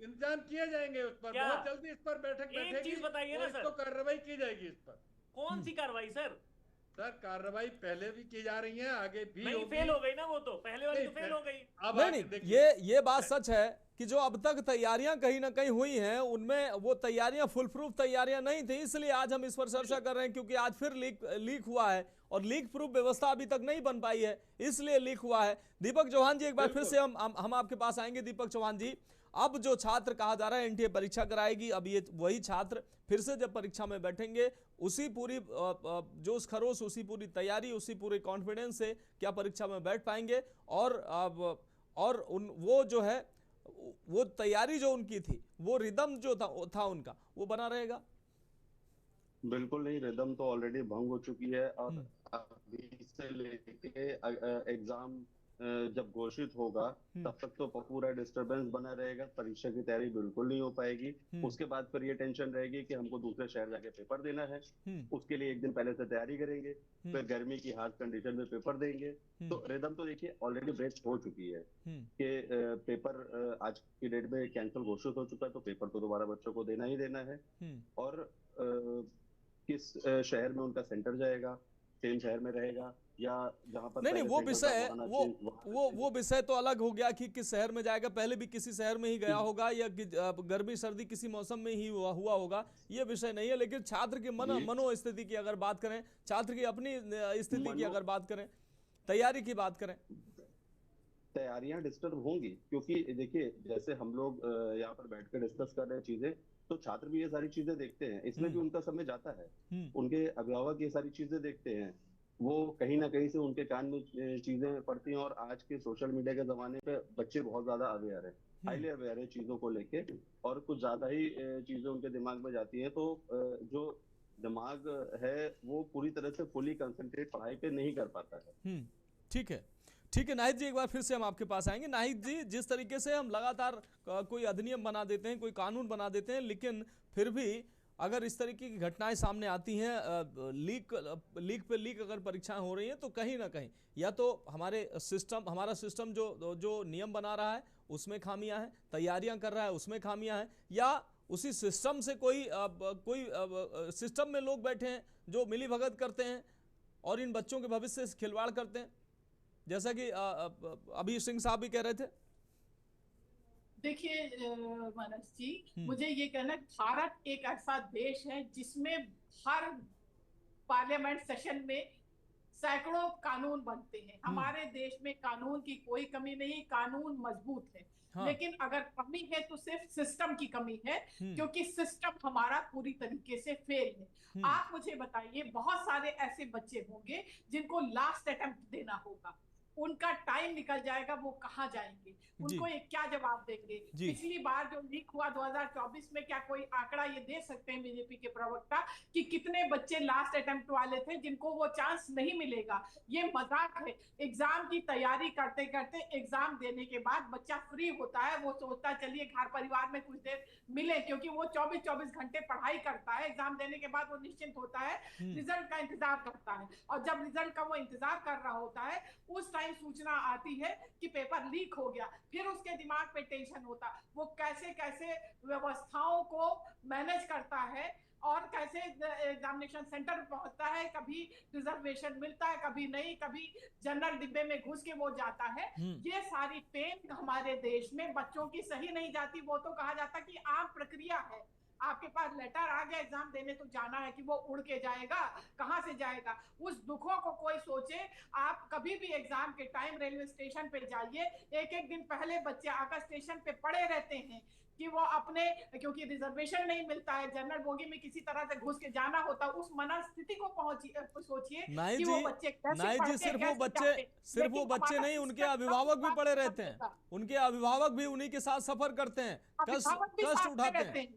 इंतजाम किए जाएंगे उस पर, बहुत जल्दी इस पर बैठक बैठेगी। एक चीज बताइए ना सर, इसको कार्रवाई की जाएगी इस पर। कौन सी कार्रवाई सर? सर कार्रवाई पहले भी की जा रही है, आगे भी नहीं, फेल हो गई ना वो तो, पहले वाली तो फेल हो गई। नहीं, ये बात सच है कि जो अब तक तैयारियां कहीं ना कहीं हुई हैं उनमें वो तैयारियां फुल प्रूफ तैयारियां नहीं थी, इसलिए आज हम इस पर चर्चा कर रहे हैं, क्योंकि आज फिर लीक हुआ है और लीक प्रूफ व्यवस्था अभी तक नहीं बन पाई है, इसलिए लीक हुआ है। दीपक चौहान जी एक बार फिर से हम आपके पास आएंगे। दीपक चौहान जी, अब जो छात्र कहा जा रहा है एनटीए परीक्षा कराएगी, अब ये वही छात्र फिर से जब परीक्षा में बैठेंगे, उसी पूरी जोश खरोश, उसी पूरी तैयारी, उसी पूरे कॉन्फिडेंस से क्या परीक्षा में बैठ पाएंगे? और वो जो है वो तैयारी जो उनकी थी, वो रिदम जो था उनका, वो बना रहेगा? बिल्कुल नहीं, रिदम तो ऑलरेडी भंग हो चुकी है और अभी से लेके एग्जाम जब घोषित होगा तब तक तो पूरा डिस्टरबेंस बना रहेगा, परीक्षा की तैयारी बिल्कुल नहीं हो पाएगी। उसके बाद फिर ये टेंशन रहेगी कि हमको दूसरे शहर जाके पेपर देना है, उसके लिए एक दिन पहले से तैयारी करेंगे, फिर गर्मी की हार्ड कंडीशन में पेपर देंगे। तो रिदम तो देखिए ऑलरेडी ब्रेक हो चुकी है कि पेपर आज की डेट में कैंसिल घोषित हो चुका है, तो पेपर तो दोबारा बच्चों को देना ही देना है। और किस शहर में उनका सेंटर जाएगा, सेम शहर में रहेगा या जहां पर नहीं, वो विषय वो विषय तो अलग हो गया कि किस शहर में जाएगा। पहले भी किसी शहर में ही गया होगा या गर्मी सर्दी किसी मौसम में ही हुआ होगा, ये विषय नहीं है। लेकिन छात्र की मनोस्थिति की अगर बात करें, छात्र की अपनी स्थिति की अगर बात करें, तैयारी की बात करें, तैयारियां डिस्टर्ब होंगी, क्योंकि देखिए जैसे हम लोग यहाँ पर बैठकर डिस्कस कर रहे हैं चीजें, तो छात्र भी ये सारी चीजें देखते हैं, इसमें भी उनका समय जाता है, उनके अभिभावक ये सारी चीजें देखते हैं, वो कहीं ना कहीं से उनके कान में चीजें पड़ती हैं। और आज के सोशल मीडिया के जमाने पे बच्चे बहुत ज्यादा अवेयर है, हाईली अवेयर है चीजों को लेके, और कुछ ज्यादा ही चीजें उनके दिमाग में जाती है, तो जो दिमाग है वो पूरी तरह से फुली कंसंट्रेट पढ़ाई पे नहीं कर पाता है। ठीक है, नाहिद जी एक बार फिर से हम आपके पास आएंगे। नाहिद जी, जिस तरीके से हम लगातार कोई अधिनियम बना देते हैं, कोई कानून बना देते हैं, लेकिन फिर भी अगर इस तरीके की घटनाएं सामने आती हैं, लीक पे लीक अगर परीक्षाएं हो रही हैं, तो कहीं ना कहीं या तो हमारा सिस्टम जो नियम बना रहा है उसमें खामियां हैं, तैयारियां कर रहा है उसमें खामियां हैं, या उसी सिस्टम से कोई सिस्टम में लोग बैठे हैं जो मिलीभगत करते हैं और इन बच्चों के भविष्य से खिलवाड़ करते हैं, जैसा कि अभी सिंह साहब भी कह रहे थे। देखिए मानस जी, मुझे ये कहना, भारत एक ऐसा देश है जिसमें हर पार्लियामेंट सेशन में सैकड़ों कानून बनते हैं। हमारे देश में कानून की कोई कमी नहीं, कानून मजबूत है। हाँ। लेकिन अगर कमी है तो सिर्फ सिस्टम की कमी है, क्योंकि सिस्टम हमारा पूरी तरीके से फेल है। आप मुझे बताइए, बहुत सारे ऐसे बच्चे होंगे जिनको लास्ट अटेम्प्ट देना होगा, उनका टाइम निकल जाएगा, वो कहाँ जाएंगे, उनको ये क्या जवाब देंगे? पिछली बार जो लीक हुआ 2024 में, क्या कोई आंकड़ा ये दे सकते हैं बीजेपी के प्रवक्ता कि कितने बच्चे लास्ट अटेम्प्ट वाले थे जिनको वो चांस नहीं मिलेगा? ये मजाक है। एग्जाम की तैयारी करते करते एग्जाम देने के बाद बच्चा फ्री होता है, वो सोचता है चलिए घर परिवार में कुछ देर मिले, क्योंकि वो 24-24 घंटे पढ़ाई करता है। एग्जाम देने के बाद वो निश्चिंत होता है, रिजल्ट का इंतजार करता है, और जब रिजल्ट का वो इंतजार कर रहा होता है उस टाइम सूचना आती है कि पेपर लीक हो गया। फिर उसके दिमाग पे टेंशन होता, वो कैसे कैसे व्यवस्थाओं को मैनेज करता है और कैसे एग्जामिनेशन सेंटर पहुंचता है। कभी रिजर्वेशन मिलता है, कभी नहीं, कभी जनरल डिब्बे में घुस के वो जाता है। ये सारी पेन हमारे देश में बच्चों की सही नहीं जाती। वो तो कहा जाता कि आम प्रक्रिया है, आपके पास लेटर आ गया, एग्जाम देने तो जाना है, कि वो उड़ के जाएगा, कहां से जाएगा? उस दुखों को कोई सोचे। आप कभी भी एग्जाम के टाइम रेलवे स्टेशन पे जाइए, एक एक दिन पहले बच्चे आकर स्टेशन पे पड़े रहते हैं कि वो अपने, क्योंकि रिजर्वेशन नहीं मिलता है, जनरल बोगी में किसी तरह से घुस के जाना होता है। उस मनस्थिति को सोचिए कि वो बच्चे कैसे सिर्फ वो बच्चे नहीं, उनके अभिभावक भी पड़े रहते हैं, उनके अभिभावक भी उन्हीं के साथ सफर करते हैं, कष्ट उठाते हैं।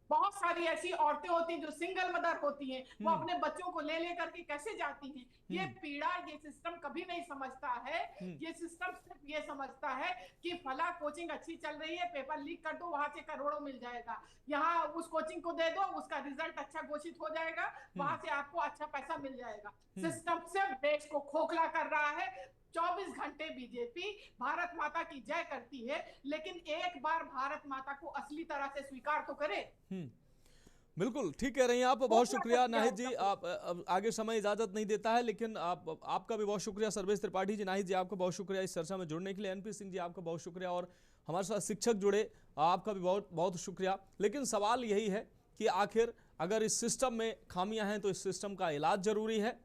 बहुत सारी ऐसी औरतें होती हैं जो सिंगल मदर होती हैं, वो अपने बच्चों को ले लेकर के कैसे जाती हैं। ये पीड़ा ये सिस्टम कभी नहीं समझता है। ये सिस्टम सिर्फ ये समझता है कि फला कोचिंग अच्छी चल रही है, पेपर लीक कर दो, वहां से करोड़ों मिल जाएगा। यहाँ उस कोचिंग को दे दो, उसका रिजल्ट अच्छा घोषित हो जाएगा, वहां से आपको अच्छा पैसा मिल जाएगा। सिस्टम सिर्फ देश को खोखला कर रहा है। 24 घंटे बीजेपी भारत माता की जय करती है, लेकिन एक बार भारत माता को असली तरह से स्वीकार तो करे। बिल्कुल ठीक कह रही हैं आप, बहुत शुक्रिया नाहिद जी। आप आगे समय इजाजत नहीं देता है, लेकिन आपका भी बहुत शुक्रिया। सर्वेश त्रिपाठी जी, नाहिद जी आपका बहुत शुक्रिया इस चर्चा में जुड़ने के लिए। एनपी सिंह जी आपका बहुत शुक्रिया, और हमारे साथ शिक्षक जुड़े, आपका भी बहुत बहुत शुक्रिया। लेकिन सवाल यही है कि आखिर अगर इस सिस्टम में खामियां हैं तो इस सिस्टम का इलाज जरूरी है,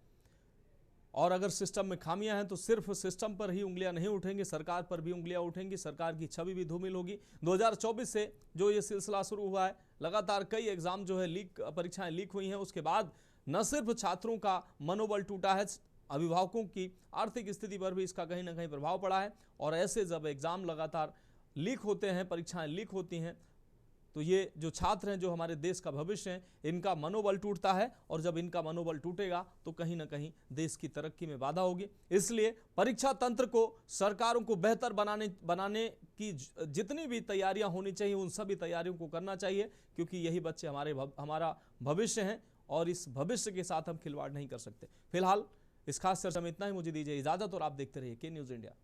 और अगर सिस्टम में खामियां हैं तो सिर्फ सिस्टम पर ही उंगलियां नहीं उठेंगी, सरकार पर भी उंगलियां उठेंगी, सरकार की छवि भी धूमिल होगी। 2024 से जो ये सिलसिला शुरू हुआ है, लगातार कई एग्जाम जो है परीक्षाएं लीक हुई हैं, उसके बाद न सिर्फ छात्रों का मनोबल टूटा है, अभिभावकों की आर्थिक स्थिति पर भी इसका कहीं ना कहीं प्रभाव पड़ा है। और ऐसे जब एग्जाम लगातार लीक होते हैं, परीक्षाएं लीक होती हैं, तो ये जो छात्र हैं, जो हमारे देश का भविष्य है, इनका मनोबल टूटता है, और जब इनका मनोबल टूटेगा तो कहीं ना कहीं देश की तरक्की में बाधा होगी। इसलिए परीक्षा तंत्र को सरकारों को बेहतर बनाने की जितनी भी तैयारियां होनी चाहिए, उन सभी तैयारियों को करना चाहिए, क्योंकि यही बच्चे हमारा भविष्य हैं, और इस भविष्य के साथ हम खिलवाड़ नहीं कर सकते। फिलहाल इस खास चर्चा में इतना ही, मुझे दीजिए इजाजत, और आप देखते रहिए के न्यूज़ इंडिया।